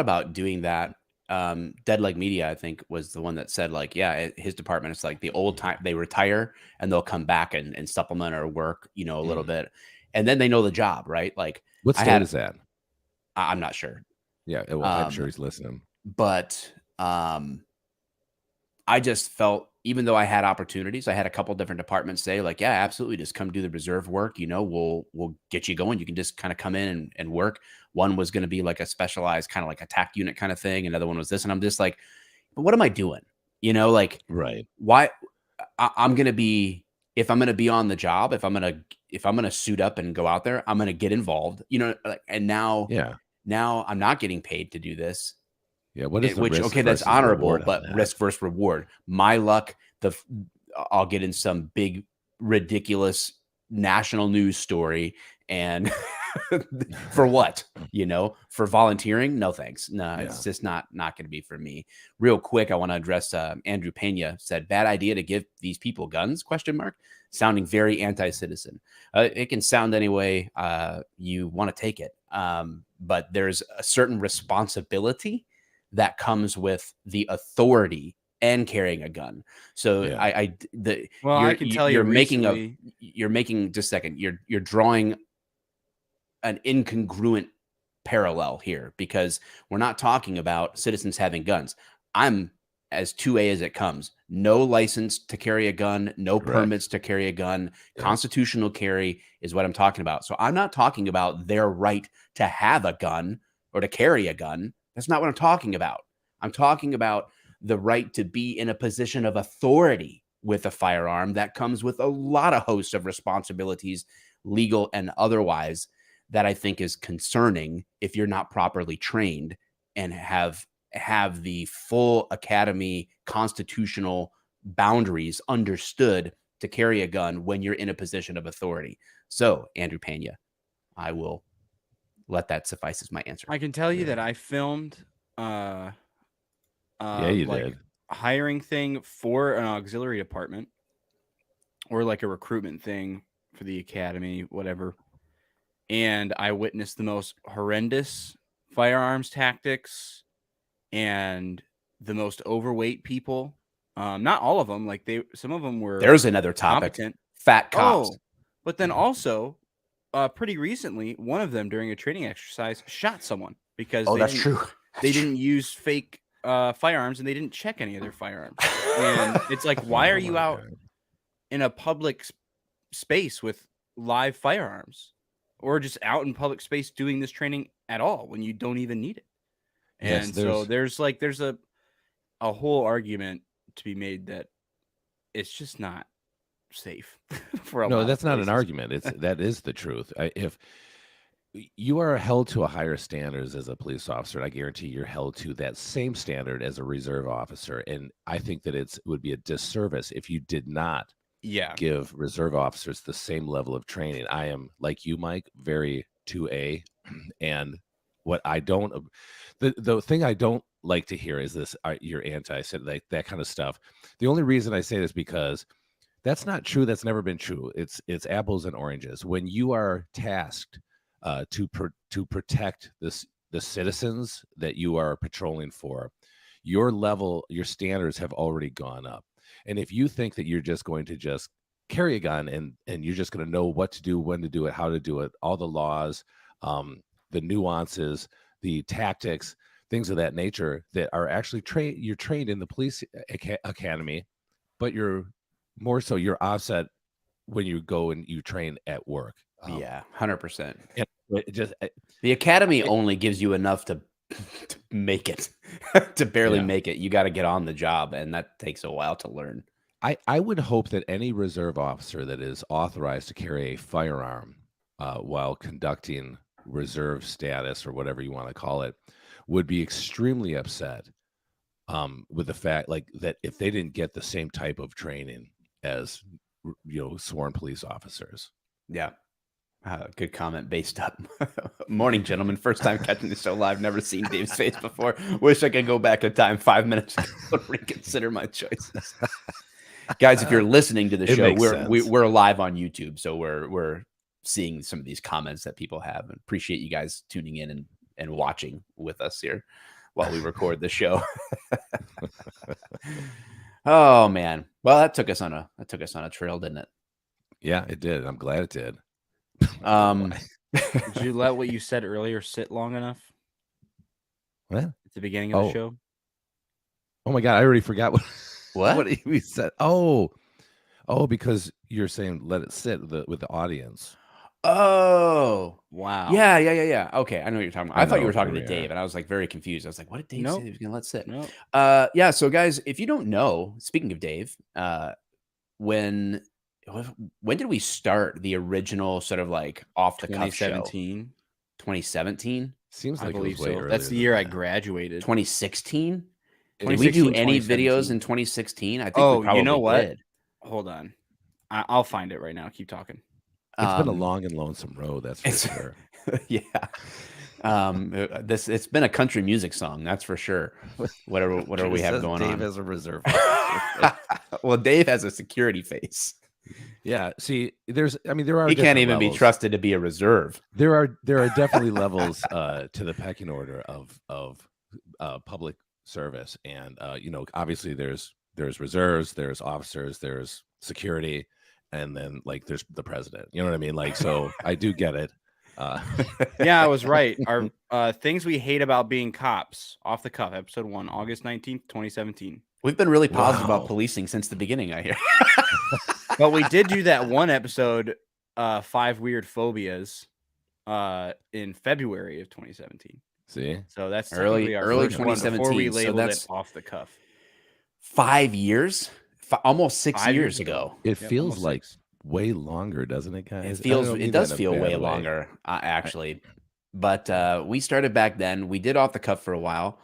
about doing that. Deadleg Media, I think, was the one that said like, his department is like the old time, they retire and they'll come back and supplement or work, a little bit. And then they know the job, right? Like, what state is that? I'm not sure. Yeah, well, I'm sure he's listening. But I just felt, even though I had opportunities, I had a couple different departments say like, yeah, absolutely, just come do the reserve work. We'll get you going. You can just kind of come in and work. One was going to be like a specialized kind of like attack unit kind of thing. Another one was this, and I'm just like, but what am I doing? Like, right? Why? I'm going to be, if I'm going to be on the job, if I'm going to suit up and go out there, I'm going to get involved. And now I'm not getting paid to do this. Yeah, what is the risk okay, that's honorable, but risk versus reward. My luck, I'll get in some big, ridiculous national news story, and for what? For volunteering? No thanks. No, it's just not going to be for me. Real quick, I want to address Andrew Pena said, "Bad idea to give these people guns?" ? Sounding very anti-citizen. It can sound any way you want to take it, but there's a certain responsibility that comes with the authority and carrying a gun. So I can tell you're making just a second. You're drawing an incongruent parallel here, because we're not talking about citizens having guns. I'm as 2A as it comes. No license to carry a gun, no permits to carry a gun. Constitutional carry is what I'm talking about. So I'm not talking about their right to have a gun or to carry a gun. That's not what I'm talking about. I'm talking about the right to be in a position of authority with a firearm that comes with a lot of hosts of responsibilities, legal and otherwise, that I think is concerning if you're not properly trained and have the full academy constitutional boundaries understood to carry a gun when you're in a position of authority. So, Andrew Pena, I will let that suffice as my answer. I can tell you that I filmed did hiring thing for an auxiliary department, or like a recruitment thing for the academy, whatever. And I witnessed the most horrendous firearms tactics and the most overweight people. Not all of them, like some of them were. There's another topic. Competent. Fat cops. Oh, but then also, pretty recently, one of them during a training exercise shot someone because that's true. They didn't use fake firearms, and they didn't check any of their firearms. And it's like, why are you out in a public space with live firearms or just out in public space doing this training at all when you don't even need it. Yes, And so there's a whole argument to be made that it's just not safe for a lot No, of that's not an places. argument. That is the truth. If you are held to a higher standards as a police officer, and I guarantee you're held to that same standard as a reserve officer. And I think that it would be a disservice if you did not give reserve officers the same level of training. I am, like you, Mike, very 2A. And what I don't, the thing I don't like to hear is this, you're anti, said like that kind of stuff. The only reason I say this because that's not true. That's never been true. It's apples and oranges. When you are tasked to protect the citizens that you are patrolling for, your standards have already gone up. And if you think that you're just going to just carry a gun and you're just going to know what to do, when to do it, how to do it, all the laws, the nuances, the tactics, things of that nature that are actually you're trained in the police academy, but you're more so you're offset when you go and you train at work. 100%. Just the academy only gives you enough to make it, to barely make it. You got to get on the job, and that takes a while to learn. I would hope that any reserve officer that is authorized to carry a firearm while conducting reserve status or whatever you want to call it would be extremely upset with the fact like that if they didn't get the same type of training as sworn police officers. Yeah. Good comment. Based up. Morning, gentlemen. First time catching the show live. Never seen Dave's face before. Wish I could go back in time 5 minutes to reconsider my choices. Guys, if you're listening to the show, we're live on YouTube, so we're seeing some of these comments that people have, and appreciate you guys tuning in and watching with us here while we record the show. Oh man, well that took us on a trail, didn't it? Yeah, it did. I'm glad it did. Did you let what you said earlier sit long enough? What? At the beginning of the show? Oh my God, I already forgot what we said. Oh, because you're saying let it sit with the audience. Oh, wow. Yeah. Okay, I know what you're talking about. I thought you were talking to Dave, and I was like very confused. I was like, what did Dave say he was going to let sit? Nope. Yeah, so guys, if you don't know, speaking of Dave, when did we start the original sort of like off the cuff show? 2017. Seems like I believe it was way so. That's the year I graduated. 2016. Did we do any videos in 2016? I think we probably you know what? did. Hold on. I'll find it right now. Keep talking. It's been a long and lonesome road, that's for sure. Yeah. It's been a country music song, that's for sure. Whatever we have going on. Dave has a reserve. Well, Dave has a security face. Yeah. See, there are. He can't even be trusted to be a reserve. There are definitely levels to the pecking order of public service, and obviously there's reserves, there's officers, there's security, and then like there's the president. You know what I mean? Like, so I do get it. Yeah, I was right. Our things we hate about being cops, off the cuff, episode 1, August 19th, 2017. We've been really positive about policing since the beginning, I hear. But we did do that one episode, 5 Weird Phobias, in February of 2017. See? So that's early 2017. Before we labeled that's it off the cuff. 5 years? Almost 6 years ago. It feels like way longer, doesn't it, guys? It does feel way longer, actually. But we started back then. We did off the cuff for a while.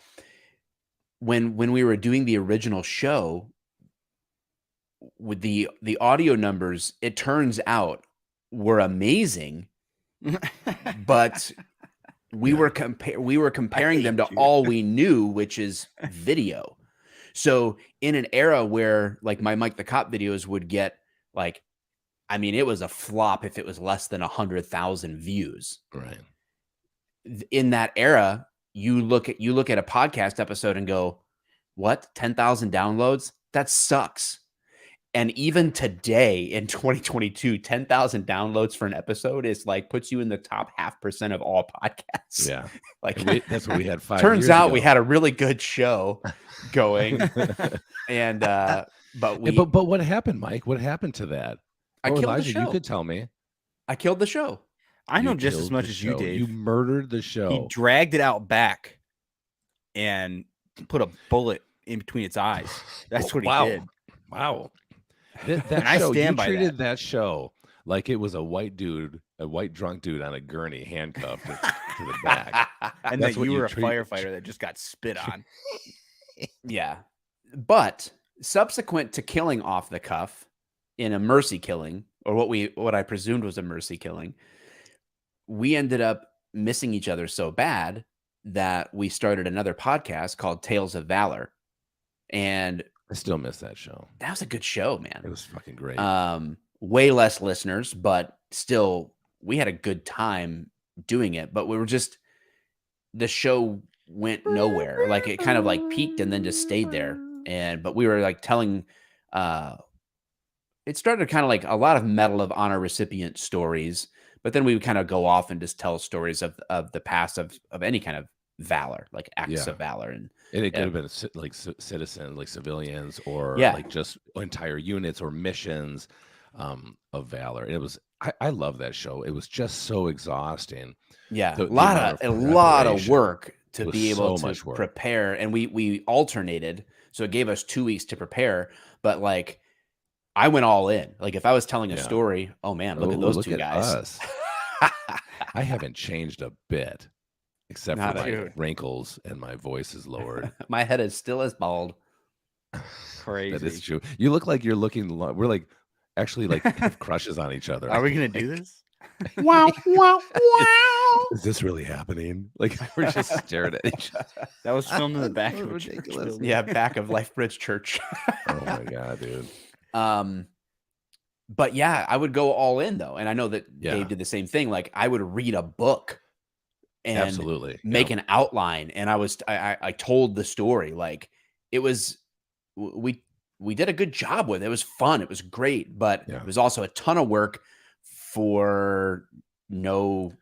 When we were doing the original show, with the audio numbers, it turns out were amazing, but we were comparing them to all we knew, which is video. So in an era where like my Mike the Cop videos would get like, I mean, it was a flop if it was less than 100,000 views. Right. In that era, you look at a podcast episode and go, what? 10,000 downloads? That sucks. And even today in 2022, 10,000 downloads for an episode is like puts you in the top 0.5% of all podcasts. Yeah. Like that's what we had 5 turns years out ago. we had a really good show going. And but what happened, Mike? What happened to that? I killed Elijah, the show. you could tell me. I killed the show. I know You just as killed much the as you, show. Dave. You murdered the He show. dragged it out back and put a bullet in between its eyes. That's what he did. Wow. That And I show, you stand by treated that show like it was a white drunk dude on a gurney handcuffed to the back. And That's that what you you were a treat- firefighter that just got spit on. Yeah. But subsequent to killing off the cuff in a mercy killing, or what I presumed was a mercy killing, we ended up missing each other so bad that we started another podcast called Tales of Valor. And I still miss that show. that was a good show, man. It was fucking great. Way less listeners, but still we had a good time doing it. But we were just, the show went nowhere. Like it kind of like peaked and then just stayed there. But we were like telling, it started kind of like a lot of Medal of Honor recipient stories, but then we would kind of go off and just tell stories of the past of any kind of valor, like acts of valor. And it could have been like citizens, like civilians, or Yeah. like just entire units or missions of valor. It was, I love that show. It was just so exhausting. yeah, The a lot of preparation work to was be able so much to work. prepare. And we alternated. So it gave us 2 weeks to prepare, but like I went all in. Like if I was telling a Yeah. story, oh man, look Oh, at those look two at guys. us. I haven't changed a bit, except Not for a- my Dude. wrinkles and my voice is lowered. My head is still as bald. Crazy. That is true. You look like you're looking. We're like actually like have crushes on each other. Are we going to do this? Wow, wow, wow. Is this really happening? Like we're just staring at each other. That was filmed in the back of a church Ridiculous. building. Yeah, back of Life Bridge Church. Oh my god, dude. But yeah, I would go all in though. And I know that Yeah. Dave did the same thing. Like I would read a book and Absolutely. make Yeah. an outline. And I told the story. Like it was, we did a good job with it. It was fun. It was great, but Yeah. it was also a ton of work for no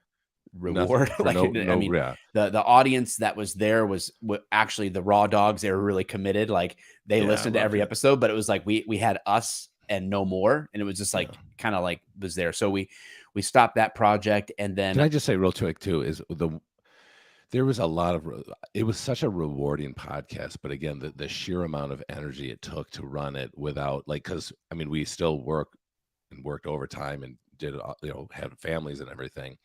reward. For Like, no, I mean, yeah. the audience that was there was actually the raw dogs. They were really committed. Like they Yeah, I listened to loved every it. episode, but it was like we had us and no more, and it was just like kind of like was there. So we stopped that project, and then Can I just say real quick too? There was a lot of it was such a rewarding podcast, but again, the sheer amount of energy it took to run it without because I mean we still worked overtime and did had families and everything,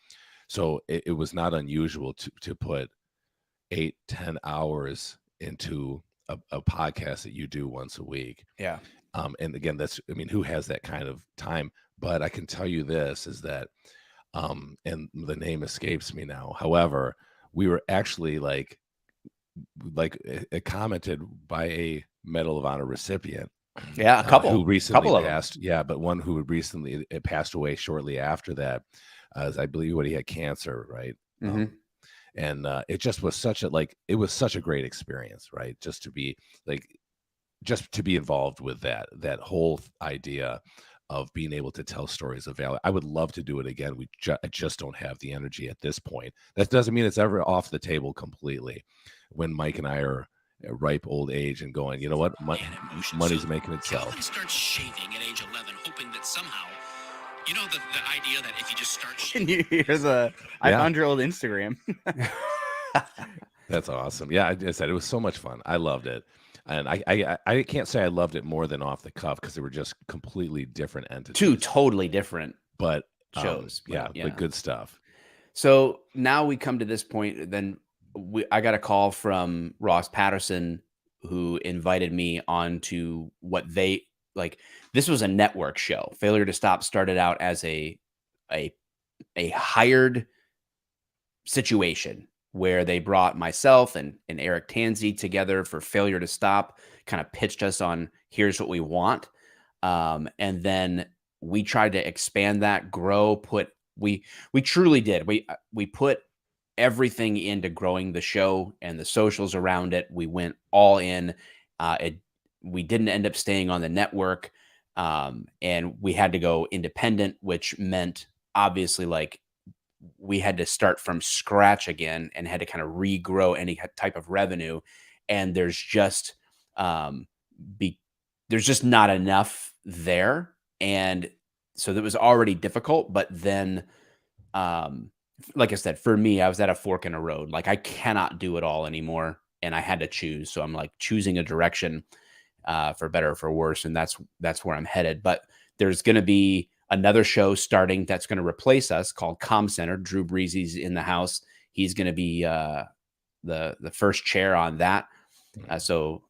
so it was not unusual to put 8-10 hours into a podcast that you do once a week. yeah, And again, who has that kind of time? But I can tell you this is that, and the name escapes me now. However, we were actually like commented by a Medal of Honor recipient. yeah, a couple who recently couple of them. passed. Yeah, but one who recently passed away shortly after that, as I believe he had cancer, right? Mhm. And it just was such a great experience, right? Just to be involved with that whole idea of being able to tell stories of valor. I would love to do it again. I just don't have the energy at this point. That doesn't mean it's ever off the table completely. When Mike and I are at ripe old age and going, you know what, money's making itself. Calvin starts shaving at age 11, hoping that somehow, the idea that if you just start Can shaving. you hear I Yeah. found your old Instagram. That's awesome. Yeah, I said it was so much fun. I loved it. And I can't say I loved it more than Off the Cuff because they were just completely different entities. Two totally different but shows. but good stuff. So now we come to this point. Then I got a call from Ross Patterson, who invited me on to what they like. This was a network show. Failure to Stop started out as a hired situation where they brought myself and Eric Tansey together for Failure to Stop, kind of pitched us on here's what we want. And then we tried to expand that, grow, we truly did. We put everything into growing the show and the socials around it. We went all in. We didn't end up staying on the network. And we had to go independent, which meant obviously like we had to start from scratch again and had to kind of regrow any type of revenue. And there's just not enough there. And so that was already difficult. But then, like I said, for me, I was at a fork in a road. Like I cannot do it all anymore, and I had to choose. So I'm like choosing a direction, for better or for worse, and that's where I'm headed. But there's going to be another show starting that's going to replace us called Com Center. Drew Breezy's in the house. He's going to be the first chair on that. So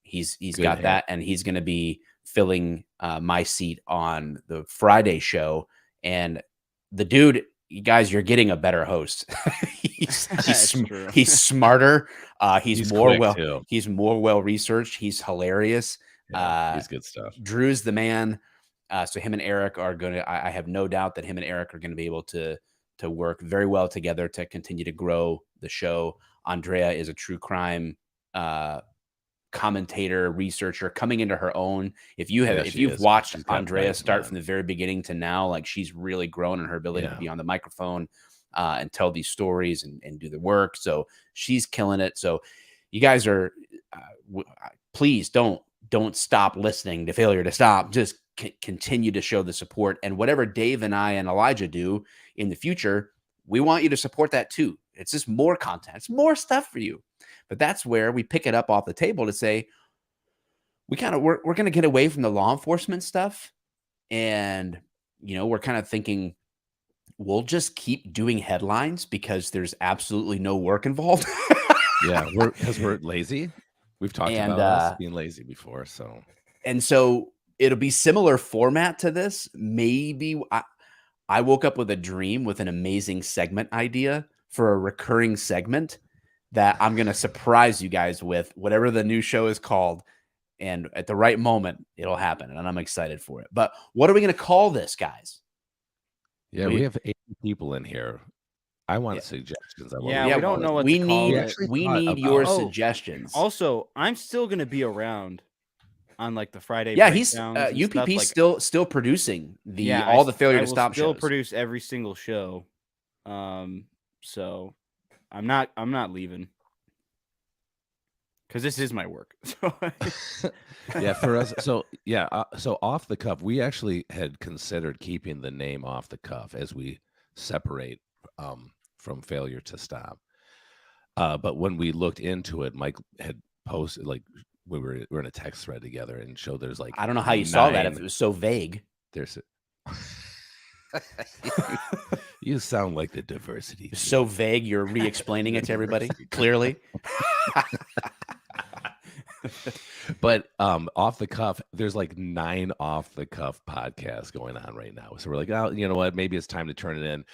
he's Good got hair. that, and he's going to be filling my seat on the Friday show. And the dude, you guys, you're getting a better host. True. He's smarter. He's more quick, too. he's more well researched. He's hilarious. Yeah, he's good stuff. Drew's the man. So him and Eric are going to, I have no doubt that him and Eric are going to be able to work very well together to continue to grow the show. Andrea is a true crime commentator, researcher coming into her own. If you've watched Andrea start from the very beginning to now, like she's really grown in her ability to be on the microphone and tell these stories and do the work. So she's killing it. So you guys are, please don't stop listening to Failure to Stop. Just continue to show the support, and whatever Dave and I and Elijah do in the future, we want you to support that too. It's just more content. It's more stuff for you. But that's where we pick it up off the table to say, we're going to get away from the law enforcement stuff. And, we're kind of thinking we'll just keep doing headlines because there's absolutely no work involved. Yeah. Because we're lazy. We've talked about us being lazy before. So it'll be similar format to this. Maybe I woke up with a dream with an amazing segment idea for a recurring segment that I'm going to surprise you guys with, whatever the new show is called. And at the right moment, it'll happen. And I'm excited for it. But what are we going to call this, guys? Yeah, we have 80 people in here. I want suggestions. We don't know what to call it. We need your suggestions. Also, I'm still going to be around on like the Friday. Yeah, he's UPP's still producing all the Failure to Stop shows. Still produce every single show. So I'm not leaving because this is my work. Yeah, for us. So so Off the Cuff, we actually had considered keeping the name Off the Cuff as we separate from Failure to Stop. But when we looked into it, Mike had posted, like, we were in a text thread together and showed there's like, I don't know how you saw that if it was so vague. There's you sound like the diversity. So vague, you're re-explaining it to everybody clearly. But Off the Cuff, there's like 9 Off the Cuff podcasts going on right now. So we're like, oh, you know what? Maybe it's time to turn it in.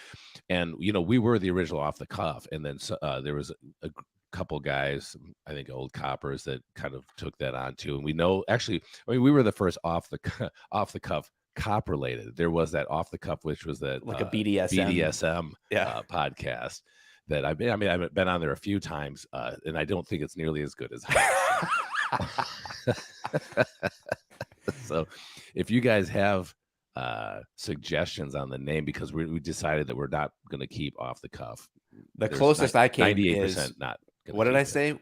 And we were the original Off the Cuff, and then there was a couple guys, I think old coppers, that kind of took that on too. And we know, actually, we were the first off the cuff cop related. There was that Off the Cuff, which was that like a BDSM podcast that I've been on there a few times, and I don't think it's nearly as good as So if you guys have suggestions on the name, because we decided that we're not going to keep Off the Cuff. The closest I came 98% is not. What did I say?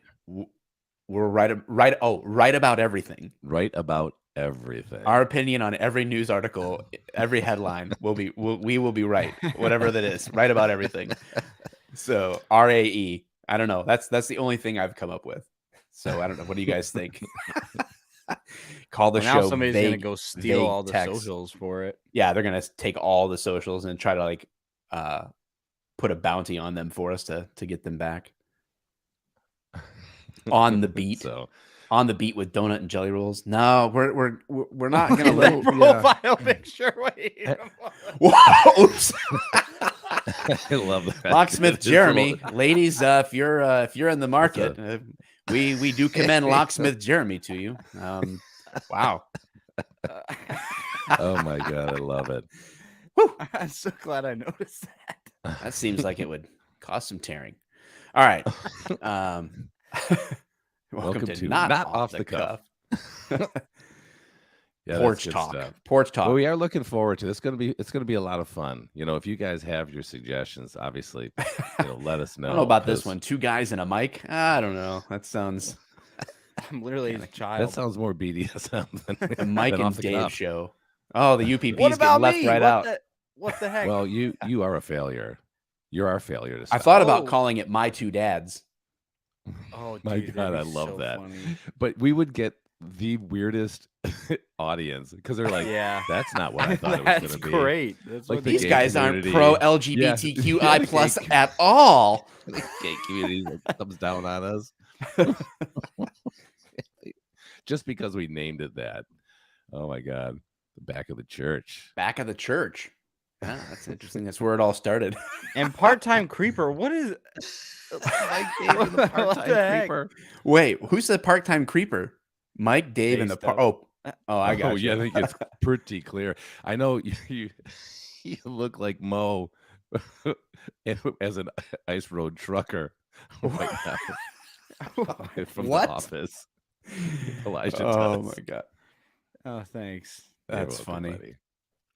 We're right about everything. Right about everything. Our opinion on every news article, every headline we will be right, whatever that is. Right about everything. So RAE. I don't know. That's the only thing I've come up with. So I don't know. What do you guys think? Call the show. Now somebody's gonna go steal all the socials for it. Yeah, they're gonna take all the socials and try to put a bounty on them for us to get them back. On the beat. On the beat with donut and jelly rolls. No, we're not gonna let profile picture. Wait. Oops. I love that. Locksmith Jeremy, ladies, if you're in the market, we do commend Locksmith Jeremy to you. Wow. Oh my God, I love it. Woo. I'm so glad I noticed that. That seems like it would cause some tearing. All right. Welcome to not off the cuff. Yeah, Porch talk. Porch talk. Well, we are looking forward to this. It's gonna be a lot of fun. If you guys have your suggestions, obviously, let us know. I don't know about this one. 2 guys and a mic. I don't know. That sounds. I'm literally a child. That sounds more BDSM than the Mike and Dave show. Oh, the UPP What is about getting left me? right out. What the heck? Well, you are a failure. You're our failure to I stop. thought about Oh. calling it My Two Dads. Oh, My dude, God, that'd I be love so that. funny. But we would get the weirdest audience because they're like, Yeah. that's not what I thought it was That's going to be. great. That's Like what the These gay guys aren't community. pro Yeah. LGBTQI The plus gay- at all. the gay community that comes down on us. Just because we named it that. Oh my God. The back of the church. Back of the church. Yeah, that's interesting. That's where it all started. And part-time creeper. What is Mike Dave and the What part-time the heck? creeper. Wait, who's the part-time creeper? Mike, Dave, and the Based I got Oh, you. yeah, I think it's pretty clear. I know you look like Mo as an ice road trucker right now from What? the office. Elijah Oh does. my god, Oh, thanks. You're that's welcome, funny. buddy.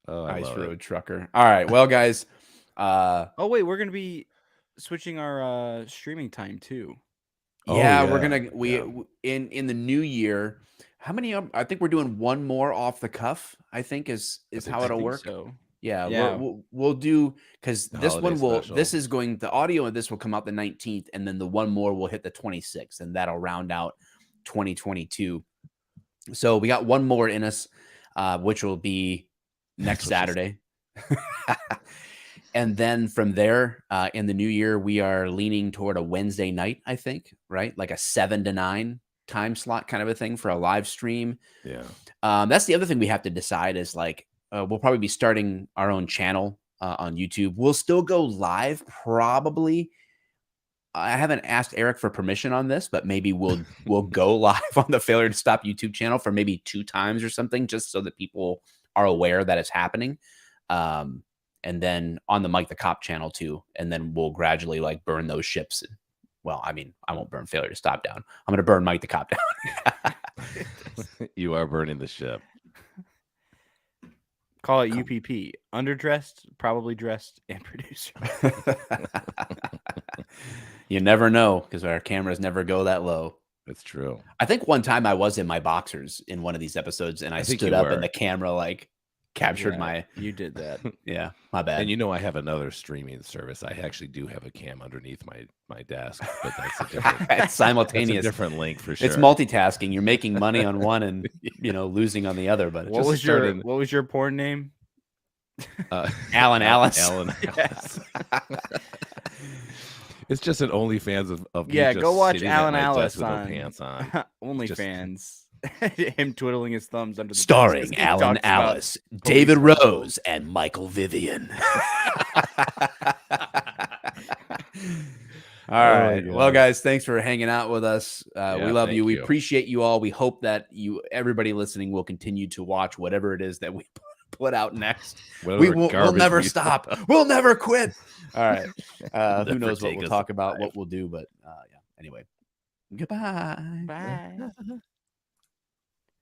Oh, I Ice love road it. trucker. All right, well, guys. Oh, wait, we're gonna be switching our streaming time too. Oh, Yeah, we're yeah, gonna yeah. in the new year. How many? I think we're doing one more off the cuff. I think is how I it'll think work. So Yeah, Yeah. we'll do because The this holiday one will. special. This is going. The audio of this will come out the 19th, and then the one more will hit the 26th, and that'll round out 2022. So we got one more in us, which will be next Saturday. And then from there, in the new year, we are leaning toward a Wednesday night, I think, right? Like a 7 to 9 time slot kind of a thing for a live stream. Yeah. That's the other thing we have to decide is like, we'll probably be starting our own channel on YouTube. We'll still go live probably. I haven't asked Eric for permission on this, but maybe we'll go live on the Failure to Stop YouTube channel for maybe 2 times or something, just so that people are aware that it's happening. And then on the Mike the Cop channel too. And then we'll gradually like burn those ships. Well, I mean, I won't burn Failure to Stop down. I'm going to burn Mike the Cop down. You are burning the ship. Call it UPP. Underdressed, probably dressed, and producer. You never know because our cameras never go that low. It's true. I think one time I was in my boxers in one of these episodes and I think stood you up were. and the camera like captured my, You did that. yeah, my bad. And you know I have another streaming service. I actually do have a cam underneath my desk, but that's a different It's that's a simultaneous. different link for sure. It's multitasking. You're making money on one and losing on the other. But it What just was your started- What was your porn name? Alan Alice? Alan Alice. It's just an OnlyFans of me Yeah, just go watch sitting at Alan my desk Alice with no on pants on. OnlyFans. Him twiddling his thumbs under the desk Starring as he Alan talks about Alice, David police Rose, and Michael Vivian. All right. my Well, God. guys, thanks for hanging out with us. We Yeah, love you. thank We you. appreciate you all. We hope that everybody listening, will continue to watch whatever it is that we put out next. Whatever We'll garbage never we- stop. We'll never quit. All right. Who Never knows what take we'll us talk about, alive. what we'll do, but yeah. Anyway, goodbye. Bye.